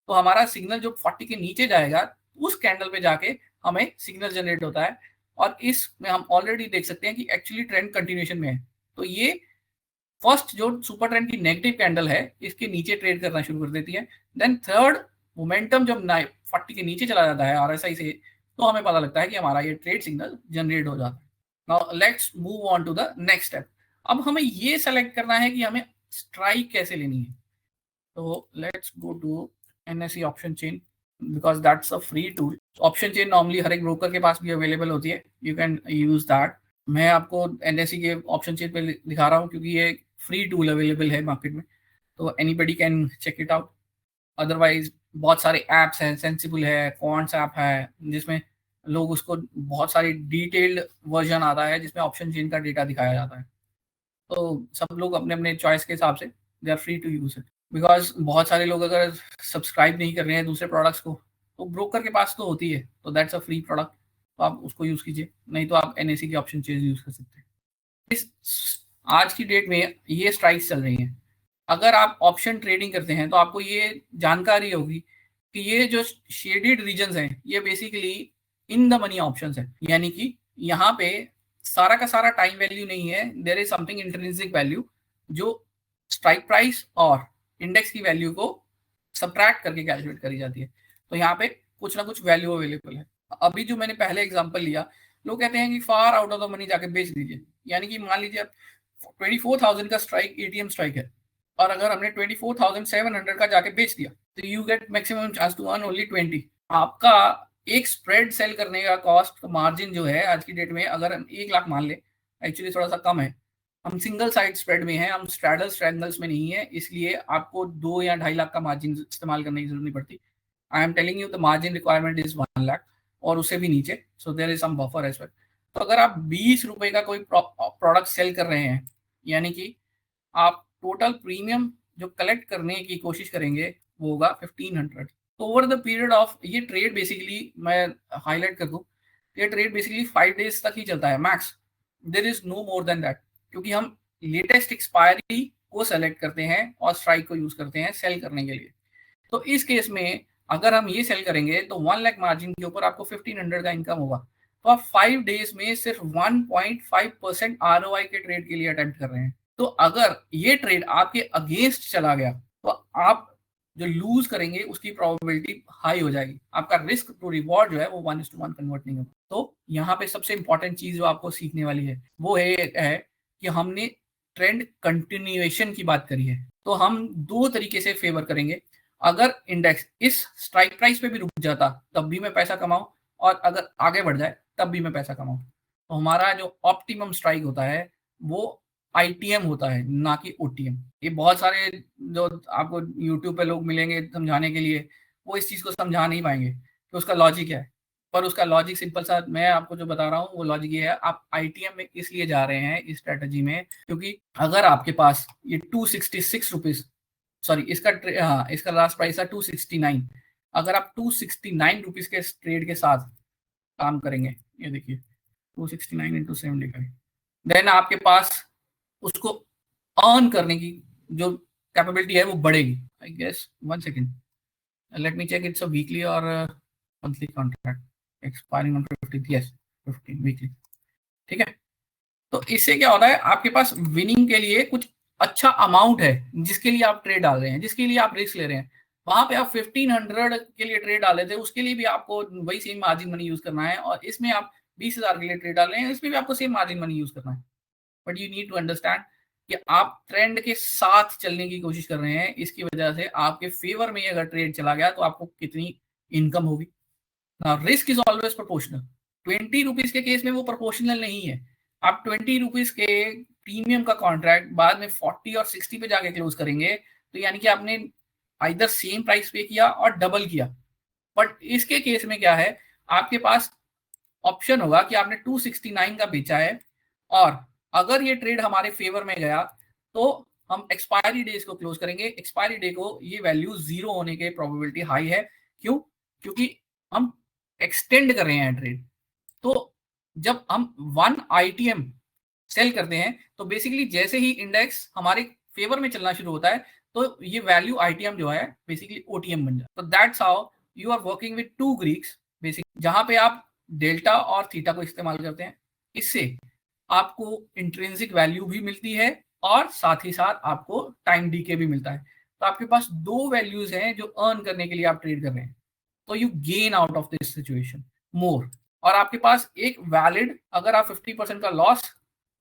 तो हमारा सिग्नल जो 40 के नीचे जाएगा उस कैंडल पे जाके हमें सिग्नल जनरेट होता है, और इसमें हम ऑलरेडी देख सकते हैं कि एक्चुअली ट्रेंड कंटिन्यूएशन में है। तो ये फर्स्ट जो सुपर ट्रेंड की नेगेटिव कैंडल है इसके नीचे ट्रेड करना शुरू कर देती है। देन थर्ड मोमेंटम जब 40 के नीचे चला जाता है RSI से, तो हमें पता लगता है कि हमारा ये ट्रेड सिग्नल जनरेट हो जाता है। Now let's move on to the next step. अब हमें ये सेलेक्ट करना है कि हमें स्ट्राइक कैसे लेनी है। तो let's go to NSE option chain because that's a free tool. Option chain normally हर एक ब्रोकर के पास भी अवेलेबल होती है, यू कैन यूज दैट। मैं आपको NSE के ऑप्शन चेन पे दिखा रहा हूँ क्योंकि ये फ्री टूल अवेलेबल है मार्केट में, तो anybody can check it out. Otherwise बहुत सारे ऐप्स हैं, सेंसिबल है, क्वांट्स ऐप है, जिसमें लोग उसको बहुत सारी डिटेल्ड वर्जन आता है जिसमें ऑप्शन चेन का डेटा दिखाया जाता है। तो सब लोग अपने अपने चॉइस के हिसाब से they are free to use it. Because बहुत सारे लोग अगर सब्सक्राइब नहीं कर रहे हैं दूसरे प्रोडक्ट्स को, तो ब्रोकर के पास तो होती है, तो दैट्स अ फ्री प्रोडक्ट, तो आप उसको यूज कीजिए, नहीं तो आप NSE की ऑप्शन चेन यूज कर सकते हैं। इस आज की डेट में ये स्ट्राइक्स चल रही हैं। अगर आप ऑप्शन ट्रेडिंग करते हैं तो आपको ये जानकारी होगी कि ये जो शेडेड रीजन्स हैं ये basically in the money options है, यानी कि यहाँ पे सारा का सारा टाइम वैल्यू नहीं है, there is something intrinsic value जो स्ट्राइक प्राइस और इंडेक्स की वैल्यू को सबट्रैक्ट करके कैलकुलेट करी जाती है। तो यहाँ पे कुछ ना कुछ वैल्यू अवेलेबल है। अभी जो मैंने पहले एग्जांपल लिया, लोग कहते हैं कि far out of the money जाके बेच दीजिए, यानी कि मान लीजिए 24,000 का स्ट्राइक ATM स्ट्राइक है, और अगर हमने 24,700 का जाके बेच दिया तो you get maximum chance to earn only 20। आपका एक स्प्रेड सेल करने का कॉस्ट मार्जिन जो है आज की डेट में, अगर हम 1 लाख मान ले, एक्चुअली थोड़ा सा कम है, हम सिंगल साइड स्प्रेड में हैं, हम स्ट्रैडल स्ट्रैंगल्स में नहीं है, इसलिए आपको 2 या 2.5 लाख का मार्जिन इस्तेमाल करने की जरूरत नहीं पड़ती। I am telling you the margin requirement is 1 lakh और उससे भी नीचे, so there is some buffer as well. तो अगर आप 20 रुपए का कोई प्रोडक्ट सेल कर रहे हैं, यानी कि आप टोटल प्रीमियम जो कलेक्ट करने की कोशिश करेंगे वो होगा 1500। तो ओवर द पीरियड ऑफ ये ट्रेड बेसिकली मैं हाईलाइट कर दूं, ये ट्रेड बेसिकली 5 डेज तक ही चलता है max, there is no more than that, क्योंकि हम लेटेस्ट एक्सपायरी को सेलेक्ट करते हैं और स्ट्राइक को यूज करते हैं सेल करने के लिए। तो इस केस में अगर हम ये सेल करेंगे तो 1 लाख मार्जिन के ऊपर आपको 1500 का इनकम होगा। तो आप 5 डेज में सिर्फ 1.5% ROI के ट्रेड के लिए अटेम्प्ट कर रहे हैं। तो अगर ये ट्रेड आपके अगेंस्ट चला गया तो आप जो लूज करेंगे उसकी प्रोबेबिलिटी हाई हो जाएगी, आपका रिस्क टू रिवॉर्ड जो है वो 1:1 कन्वर्ट नहीं होगा। तो यहाँ पे सबसे इंपॉर्टेंट चीज जो आपको सीखने वाली है वो है कि हमने ट्रेंड कंटिन्यूएशन की बात करी है, तो हम 2 तरीके से फेवर करेंगे। अगर इंडेक्स इस स्ट्राइक प्राइस पे भी रुक जाता तब भी मैं पैसा कमाऊं, और अगर आगे बढ़ जाए तब भी मैं पैसा कमाऊं। तो हमारा जो ऑप्टिमम स्ट्राइक होता है वो ITM होता है, ना कि OTM। ये बहुत सारे जो आपको YouTube पे लोग मिलेंगे समझाने के लिए, वो इस चीज को समझा नहीं पाएंगे कि उसका लॉजिक क्या है, पर उसका लॉजिक सिंपल सा मैं आपको जो बता रहा हूँ वो लॉजिक ये है। आप ITM में इसलिए जा रहे हैं इस स्ट्रेटजी में क्योंकि अगर आपके पास ये 266 रुपीज, सॉरी इसका लास्ट प्राइस है 269, अगर आप 269 रुपीज के ट्रेड के साथ काम करेंगे, ये देखिए 269 into 75, देन आपके पास उसको अर्न करने की जो कैपेबिलिटी है वो बढ़ेगी। I guess 1 second, let me check it's a weekly और monthly contract expiring on 15th, yes 15 weekly, ठीक है। तो इससे क्या होता है, आपके पास विनिंग के लिए कुछ अच्छा अमाउंट है जिसके लिए आप ट्रेड डाल रहे हैं, जिसके लिए आप रिस्क ले रहे हैं। वहां पे आप 1500 के लिए ट्रेड डाले थे, उसके लिए भी आपको वही सेम मार्जिन मनी यूज करना है, और इसमें आप 20,000 के लिए ट्रेड डाल रहे हैं, इसमें भी आपको सेम मार्जिन मनी यूज करना है। But you need to understand कि आप ट्रेंड के साथ चलने की कोशिश कर रहे हैं, इसकी वजह से आपके फेवर में अगर ट्रेड चला गया तो आपको कितनी इनकम होगी। Risk is always proportional. 20 rupees के केस में वो प्रोपोर्शनल नहीं है। आप 20 रुपीज के प्रीमियम का कॉन्ट्रैक्ट बाद में 40 और 60 पे जाके क्लोज करेंगे तो यानी कि आपने आइदर सेम प्राइस पे किया और डबल किया। बट इसके केस में क्या है, आपके पास ऑप्शन होगा कि आपने 269 का बेचा है और अगर ये ट्रेड हमारे फेवर में गया तो हम एक्सपायरी डे इसको क्लोज करेंगे। एक्सपायरी डे को ये वैल्यू 0 होने के प्रोबेबिलिटी हाई है। क्यों? क्योंकि हम एक्सटेंड कर रहे हैं ट्रेड। तो जब हम 1 ITM सेल करते हैं तो बेसिकली जैसे ही इंडेक्स हमारे फेवर में चलना शुरू होता है तो ये वैल्यू ITM जो है बेसिकली OTM बन जाता है। तो that's how you are working with 2 Greeks basic, जहां पे आप डेल्टा और थीटा को इस्तेमाल करते हैं। इससे आपको इंट्रिंसिक वैल्यू भी मिलती है और साथ ही साथ आपको टाइम डीके भी मिलता है। तो आपके पास 2 वैल्यूज हैं जो अर्न करने के लिए आप ट्रेड कर रहे हैं। तो you gain out of this situation मोर। और आपके पास एक वैलिड, अगर आप 50% का लॉस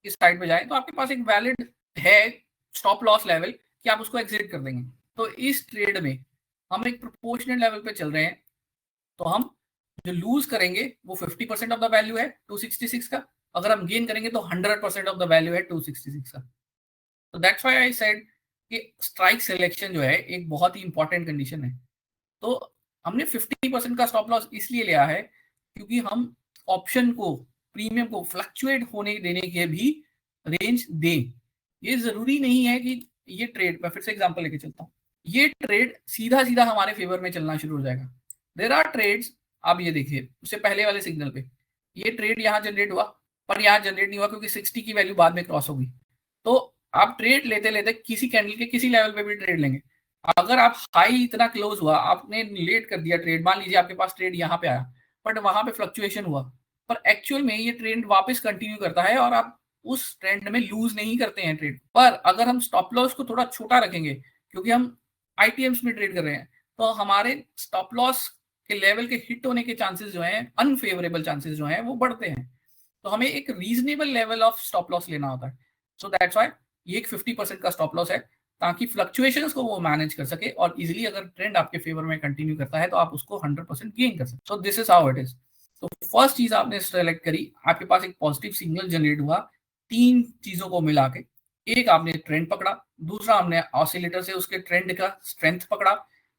इस साइड पे जाए तो आपके पास एक वैलिड है स्टॉप लॉस लेवल कि आप उसको एग्जिट कर देंगे। तो इस ट्रेड में हम एक प्रोपोर्शनल लेवल पे चल रहे हैं तो हम जो लूज करेंगे वो 50% ऑफ द वैल्यू है 266 का, अगर हम गेन करेंगे तो 100% ऑफ द वैल्यू है 266 का। तो दैट्स व्हाई आई सेड कि स्ट्राइक सिलेक्शन जो है एक बहुत ही इंपॉर्टेंट कंडीशन है। तो हमने 50% का स्टॉप लॉस इसलिए लिया है क्योंकि हम ऑप्शन को, प्रीमियम को फ्लक्चुएट होने देने के भी रेंज दें। ये जरूरी नहीं है कि ये ट्रेड, मैं फिर से एग्जांपल लेके चलता हूँ, ये ट्रेड सीधा सीधा हमारे फेवर में चलना शुरू हो जाएगा। देयर आर ट्रेड्स, आप ये देखिए उससे पहले वाले सिग्नल पे ये ट्रेड यहाँ जनरेट हुआ पर यहाँ जनरेट नहीं हुआ क्योंकि 60 की वैल्यू बाद में क्रॉस होगी। तो आप ट्रेड लेते लेते किसी कैंडल के किसी लेवल पे भी ट्रेड लेंगे। अगर आप हाई इतना क्लोज हुआ, आपने लेट कर दिया ट्रेड, मान लीजिए आपके पास ट्रेड यहाँ पे आया बट वहां पे फ्लक्चुएशन हुआ पर एक्चुअल में ये ट्रेंड वापस कंटिन्यू करता है और आप उस ट्रेंड में लूज नहीं करते हैं ट्रेड। पर अगर हम स्टॉप लॉस को थोड़ा छोटा रखेंगे क्योंकि हम ITMs में ट्रेड कर रहे हैं तो हमारे स्टॉप लॉस के लेवल के हिट होने के चांसेस जो हैं, अनफेवरेबल चांसेस जो हैं वो बढ़ते हैं। तो हमें एक reasonable level of stop loss लेना होता है। सो दैट्स व्हाई ये एक 50% का स्टॉप लॉस है ताकि फ्लक्चुएशंस को वो मैनेज कर सके और इजीली अगर ट्रेंड आपके फेवर में कंटिन्यू करता है तो आप उसको 100% गेन कर सकते। सो this is how it is. तो फर्स्ट चीज आपने सेलेक्ट करी, आपके पास एक पॉजिटिव सिग्नल जनरेट हुआ 3 चीजों को मिला के। एक आपने ट्रेंड पकड़ा, दूसरा हमने ऑसिलेटर से उसके ट्रेंड का स्ट्रेंथ पकड़ा,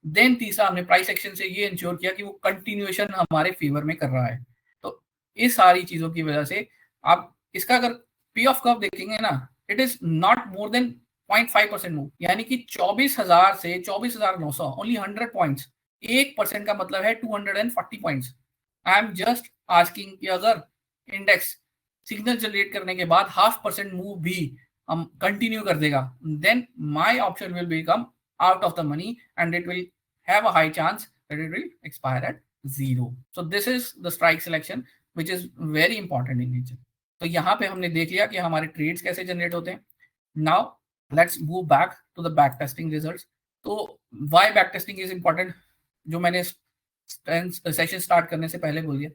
देन तीसरा हमने प्राइस एक्शन से ये इंश्योर किया कि वो कंटिन्यूएशन हमारे फेवर में कर रहा है। तो इस सारी चीजों की वजह से आप इसका अगर पे ऑफ कर्व देखेंगे ना, it is not more than 0.5% move, यानी कि 24,000 से 24,900, ओनली 100 पॉइंट्स। 1% का मतलब है 240 points. I am just asking कि अगर इंडेक्स सिग्नल जनरेट करने के बाद 0.5% मूव भी हम कंटिन्यू कर देगा, then my option will become out of the money and it will have a high chance that it will expire at 0. So this is the strike selection which is very important in nature. तो यहाँ पे हमने देख लिया कि हमारे trades कैसे generate होते हैं। Now let's move back to the back testing results. तो why back testing is important, जो मैंने सेशन स्टार्ट करने से पहले बोल दिया।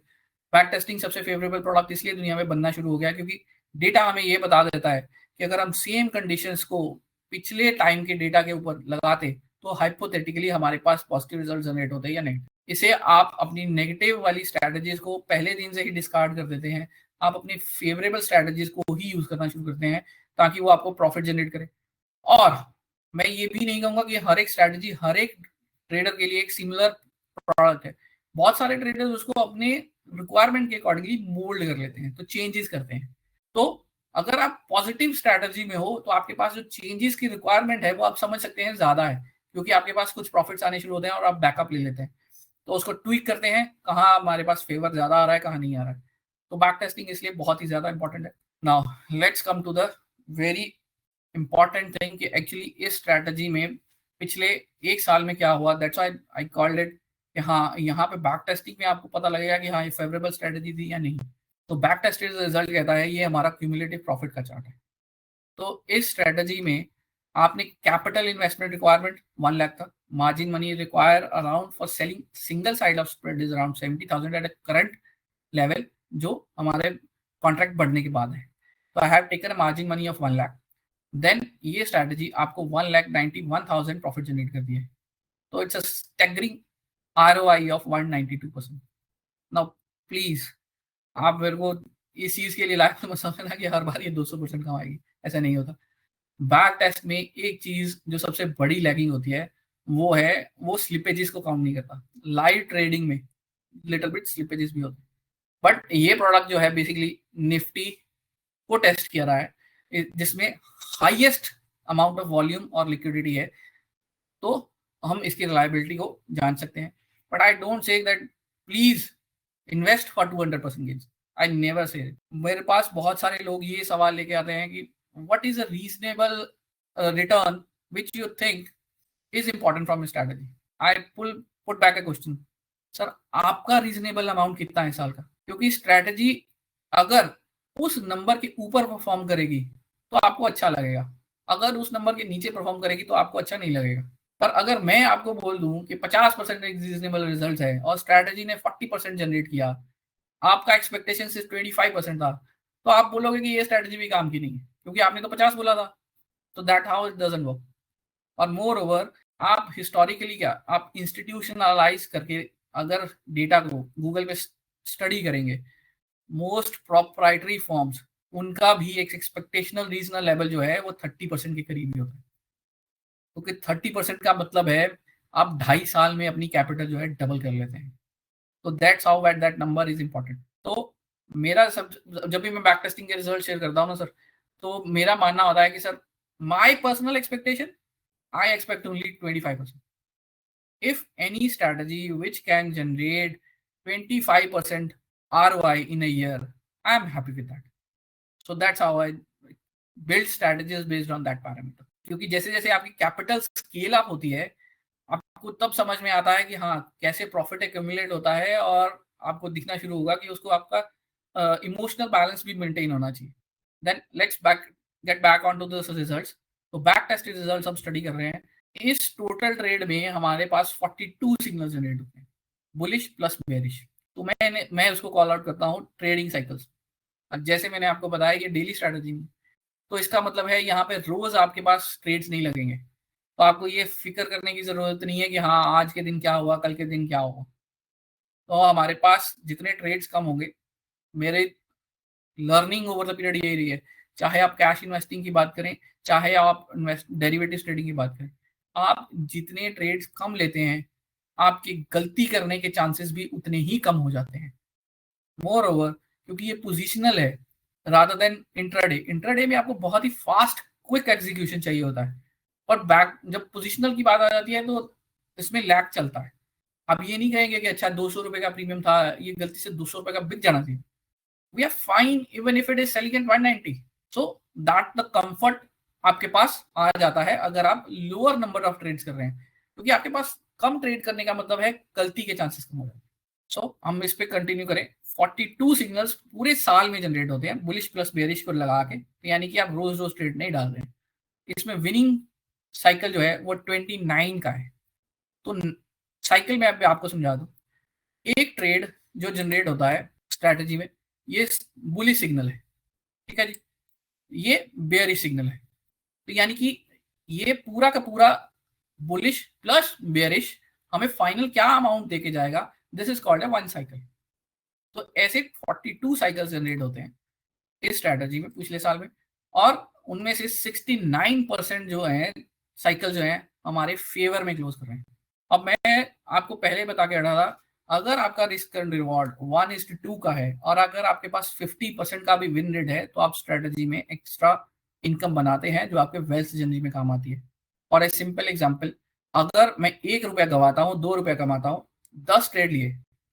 बैक टेस्टिंग सबसे फेवरेबल प्रोडक्ट इसलिए दुनिया में बनना शुरू हो गया क्योंकि डेटा हमें ये बता देता है कि अगर हम सेम कंडीशंस को पिछले टाइम के डेटा के ऊपर लगाते तो हाइपोथेटिकली हमारे पास पॉजिटिव रिजल्ट जनरेट होते हैं या नहीं। इसे आप अपनी नेगेटिव वाली स्ट्रैटेजीज को पहले दिन से ही डिस्कार्ड कर देते हैं, आप अपनी फेवरेबल स्ट्रैटेजीज को ही यूज करना शुरू करते हैं ताकि वो आपको प्रॉफिट जनरेट करे। और मैं ये भी नहीं कहूंगा कि हर एक स्ट्रैटेजी हर एक ट्रेडर के लिए एक सिमिलर प्रोडक्ट है। बहुत सारे ट्रेडर्स उसको अपने रिक्वायरमेंट के अकॉर्डिंगली मोल्ड कर लेते हैं, तो चेंजेस करते हैं। तो अगर आप पॉजिटिव स्ट्रैटेजी में हो तो आपके पास जो चेंजेस की रिक्वायरमेंट है वो आप समझ सकते हैं ज्यादा है, क्योंकि आपके पास कुछ प्रॉफिट्स आने शुरू होते हैं और आप बैकअप ले लेते हैं, तो उसको ट्वीक करते हैं कहाँ हमारे पास फेवर ज्यादा आ रहा है कहाँ नहीं आ रहा है। तो बैक टेस्टिंग इसलिए बहुत ही ज्यादा इंपॉर्टेंट है। Now let's come to the very important thing कि एक्चुअली इस स्ट्रैटेजी में पिछले 1 साल में क्या हुआ। That's why I called it कि हाँ यहाँ पे बैक टेस्टिंग में आपको पता लगेगा कि हाँ ये फेवरेबल स्ट्रैटेजी थी या नहीं। तो बैक टेस्टेड रिजल्ट कहता है ये हमारा क्यूमुलेटिव प्रॉफिट का चार्ट है। तो इस स्ट्रेटजी में आपने कैपिटल इन्वेस्टमेंट रिक्वायरमेंट 1 लाख था, margin money require around for selling single side of spread is around 70,000 at current level, जो हमारे कॉन्ट्रैक्ट बढ़ने के बाद है। तो I have taken a margin money of 1 lakh, then ये स्ट्रेटजी आपको 1,91,000 प्रॉफिट जनरेट कर दिया है। तो it's a staggering ROI of 192%। Now please आप मेरे को इस चीज के लिए लायक तो मत समझना कि हर बार ये 200% कमाएगी, ऐसा नहीं होता। बैक टेस्ट में एक चीज जो सबसे बड़ी लैगिंग होती है वो स्लिपेजेस को काउंट नहीं करता। लाइव ट्रेडिंग में लिटिल बिट स्लिपेजेस भी होते हैं, बट ये प्रोडक्ट जो है बेसिकली निफ्टी को टेस्ट किया रहा है जिसमें हाईएस्ट अमाउंट ऑफ वॉल्यूम और लिक्विडिटी है, तो हम इसकी रिलायबिलिटी को जान सकते हैं। But I don't say that please invest for 200% gains, I never say. मेरे पास बहुत सारे लोग ये सवाल लेके आते हैं कि what is a reasonable return which you think is important from strategy. I put back a question, sir आपका रीजनेबल अमाउंट कितना है साल का? क्योंकि स्ट्रैटेजी अगर उस नंबर के ऊपर परफॉर्म करेगी तो आपको अच्छा लगेगा, अगर उस नंबर के नीचे परफॉर्म करेगी तो आपको अच्छा नहीं लगेगा। पर अगर मैं आपको बोल दूं कि 50% रीजनेबल रिजल्ट है और स्ट्रैटेजी ने 40% जनरेट किया, आपका एक्सपेक्टेशन सिर्फ 25% था, तो आप बोलोगे कि ये स्ट्रैटेजी भी काम की नहीं है क्योंकि आपने तो 50 बोला था। तो that how it doesn't work. और मोर ओवर आप हिस्टोरिकली क्या, आप इंस्टीट्यूशनलाइज करके अगर डेटा को गूगल पे स्टडी करेंगे, मोस्ट प्रोप्राइटरी फॉर्म्स उनका भी एक एक्सपेक्टेशनल रीजनल लेवल जो है वो 30% के करीब ही होता है। क्योंकि 30% का मतलब है आप 2.5 साल में अपनी कैपिटल जो है डबल कर लेते हैं। तो that's how that number is important. तो मेरा सब जब भी मैं बैक टेस्टिंग के रिजल्ट शेयर करता हूँ ना सर, तो मेरा मानना होता है कि sir my personal expectation I expect only 25%. If any strategy which can generate 25% ROI in a year, I am happy with that. So that's how I build strategies based on that parameter. क्योंकि जैसे जैसे आपकी capital scale up होती है, आपको तब समझ में आता है कि हाँ कैसे प्रॉफिट एक्यूमुलेट होता है, और आपको दिखना शुरू होगा कि उसको आपका इमोशनल बैलेंस भी मेंटेन होना चाहिए। Then let's get back on to the results. तो बैक टेस्टेड रिजल्ट्स हम स्टडी कर रहे हैं। इस टोटल ट्रेड में हमारे पास 42 सिग्नल जनरेट होते हैं, बुलिश प्लस बेरिश। तो मैं उसको कॉल आउट करता हूँ ट्रेडिंग साइकिल्स। अब जैसे मैंने आपको बताया ये डेली स्ट्रैटेजी में, तो इसका मतलब है यहाँ पे रोज आपके पास ट्रेड्स नहीं लगेंगे, तो आपको ये फिक्र करने की जरूरत नहीं है कि हाँ आज के दिन क्या हुआ, कल के दिन क्या हुआ। तो हमारे पास जितने ट्रेड्स कम होंगे, मेरे लर्निंग ओवर द पीरियड यही रही है, चाहे आप कैश इन्वेस्टिंग की बात करें, चाहे आप डेरिवेटिव ट्रेडिंग की बात करें, आप जितने ट्रेड्स कम लेते हैं आपकी गलती करने के चांसेस भी उतने ही कम हो जाते हैं। मोर ओवर क्योंकि ये पोजिशनल है रादर देन इंट्राडे। इंट्राडे में आपको बहुत ही फास्ट क्विक एग्जीक्यूशन चाहिए होता है, और बैक जब पोजिशनल की बात आ जाती है तो इसमें लैग चलता है। आप ये नहीं कहेंगे कि अच्छा 200 रुपए का प्रीमियम था, ये गलती से 200 रुपए का बिक जाना चाहिए। We are fine even if it is selling at 190. So that the comfort आपके पास आ जाता है अगर आप लोअर नंबर ऑफ ट्रेड्स कर रहे हैं, क्योंकि आपके पास कम ट्रेड करने का मतलब है गलती के चांसेस कम हो जाते हैं। सो हम इस पे कंटिन्यू करें। 42 सिग्नल्स पूरे साल में जनरेट होते हैं बुलिश प्लस बेरिश को लगा के, तो यानी कि आप रोज रोज ट्रेड नहीं डाल रहे हैं। इसमें विनिंग साइकिल जो है वो 29 का है। तो साइकिल में आपको समझा दूं, एक ट्रेड जो जनरेट होता है स्ट्रैटेजी में ये बुलिश सिग्नल है, ठीक है जी, ये बेयरिश सिग्नल है। तो यानी कि ये पूरा का पूरा बुलिश प्लस बेयरिश हमें फाइनल क्या अमाउंट देके जाएगा, this is called a one cycle. तो ऐसे 42 साइकिल्स जनरेट होते हैं इस स्ट्रैटेजी में पिछले साल में, और उनमें से 69% जो है साइकिल जो है हमारे फेवर में क्लोज कर रहे हैं। अब मैं आपको पहले बता के हटा था, अगर आपका रिस्क एंड रिवॉर्ड 1:2 का है और अगर आपके पास 50% का भी विन रेट है, तो आप स्ट्रेटजी में एक्स्ट्रा इनकम बनाते हैं जो आपके वेल्थ जनरेशन में काम आती है। और एक सिंपल एग्जांपल, अगर मैं 1 रुपया गवाता हूँ 2 रुपया कमाता हूँ, 10 ट्रेड लिए,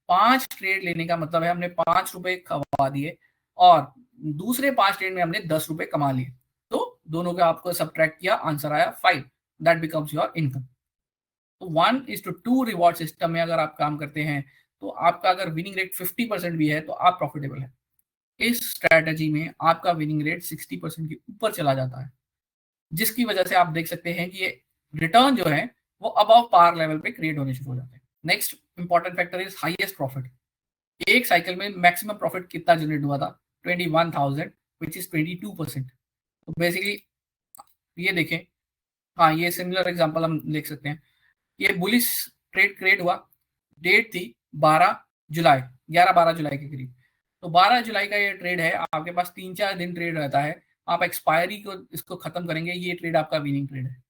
5 ट्रेड लेने का मतलब है हमने 5 रुपए खवा दिए और दूसरे 5 ट्रेड में हमने 10 रुपए कमा लिए। तो दोनों का आपको सब्ट्रैक्ट किया, आंसर आया 5, दैट बिकम्स योर इनकम। तो 1:2 रिवॉर्ड सिस्टम में अगर आप काम करते हैं तो आपका अगर विनिंग रेट 50% भी है तो आप प्रॉफिटेबल है। इस स्ट्रैटेजी में आपका विनिंग रेट 60% के ऊपर चला जाता है, जिसकी वजह से आप देख सकते हैं कि ये रिटर्न जो है वो अबव पार लेवल पे क्रिएट होने शुरू हो जाते हैं। Next important factor is highest profit. एक साइकिल में मैक्सिमम प्रॉफिट कितना जनरेट हुआ था, 21,000 विच इज 22%। तो बेसिकली ये देखें, हाँ ये सिमिलर एग्जांपल हम देख सकते हैं। ये बुलिश ट्रेड क्रिएट हुआ, डेट थी 11 जुलाई के करीब। तो 12 जुलाई का ये ट्रेड है, आपके पास 3-4 दिन ट्रेड रहता है, आप एक्सपायरी को इसको खत्म करेंगे, ये ट्रेड आपका विनिंग ट्रेड है।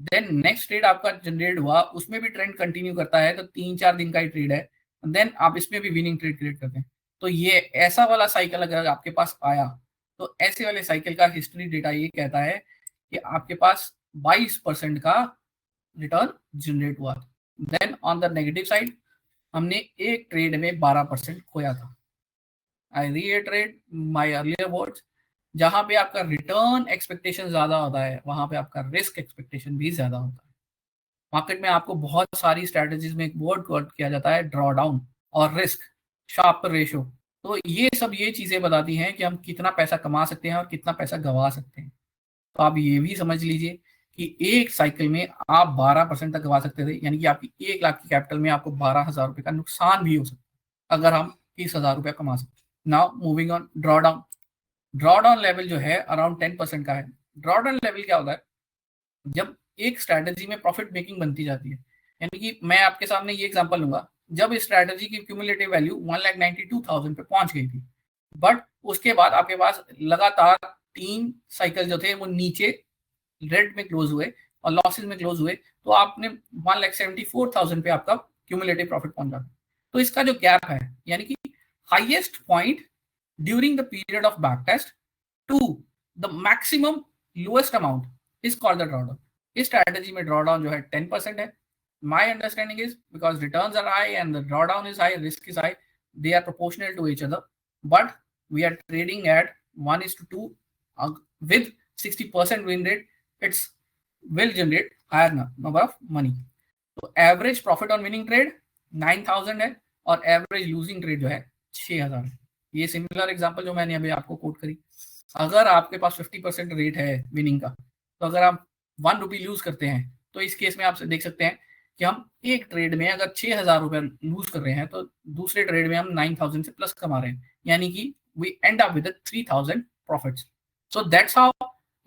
देन नेक्स्ट ट्रेड आपका जनरेट हुआ, उसमें भी ट्रेंड कंटिन्यू करता है, तो 3-4 दिन का ही ट्रेड है, देन आप इसमें भी विनिंग ट्रेड क्रिएट करते हैं। तो ये ऐसा वाला साइकिल अगर आपके पास आया, तो ऐसे वाले साइकिल का हिस्ट्री डेटा ये कहता है कि आपके पास 22% का रिटर्न जनरेट हुआ। Then on the negative side हमने एक ट्रेड में 12% खोया था। I reiterate my earlier words, जहां पे आपका रिटर्न एक्सपेक्टेशन ज्यादा होता है, वहां पे आपका रिस्क एक्सपेक्टेशन भी ज्यादा होता है। मार्केट में आपको बहुत सारी स्ट्रेटजीज में एक वर्ड कोट किया जाता है, ड्रॉ डाउन और रिस्क शार्पर रेशो। तो ये सब ये चीजें बताती हैं कि हम कितना पैसा कमा सकते हैं और कितना पैसा गंवा सकते हैं। तो आप ये भी समझ लीजिए कि एक साइकिल में आप 12% तक गंवा सकते थे, यानी कि आपकी 1 लाख की कैपिटल में आपको 12,000 रुपए का नुकसान भी हो सकता है अगर हम 30,000 रुपया कमा सकते। Now moving on draw down. Draw down level जो है अराउंड 10% का है। ड्रॉ डाउन लेवल क्या होता है? जब एक स्ट्रैटेजी में प्रॉफिट मेकिंग बनती जाती है, यानी कि मैं आपके सामने ये एग्जांपल लूंगा, जब इस स्ट्रैटेजी की क्यूमुलेटिव वैल्यू 1,92,000 पे पहुंच गई थी, बट उसके बाद आपके पास लगातार 3 साइकिल जो थे वो नीचे रेड में क्लोज हुए और लॉसेस में क्लोज हुए, तो आपने 1,74,000 पे आपका क्यूमुलेटिव प्रॉफिट पहुंच जाता। तो इसका जो गैप है, यानी कि highest point during the period of back test to the maximum lowest amount is called the drawdown. इस स्ट्रैटेजी में ड्रॉडाउन जो है 10% है। My understanding is because returns are high and the drawdown is high, risk is high, they are proportional to each other, but we are trading at 1:2 with 60% win rate. It's will generate higher number of money. तो average profit on winning trade 9,000 है और average losing trade जो है 6,000 है। ये similar example जो मैंने अभी आपको कोट करी। अगर आपके पास 50% रेट है विनिंग का, तो अगर आप 1 रुपी लूज करते हैं, तो इस केस में आप देख सकते हैं कि हम एक ट्रेड में अगर 6,000 रुपए लूज कर रहे हैं, तो दूसरे ट्रेड में हम 9,000 से प्लस कमा रहे हैं, यानी कि we end up with 3,000 profits. So that's how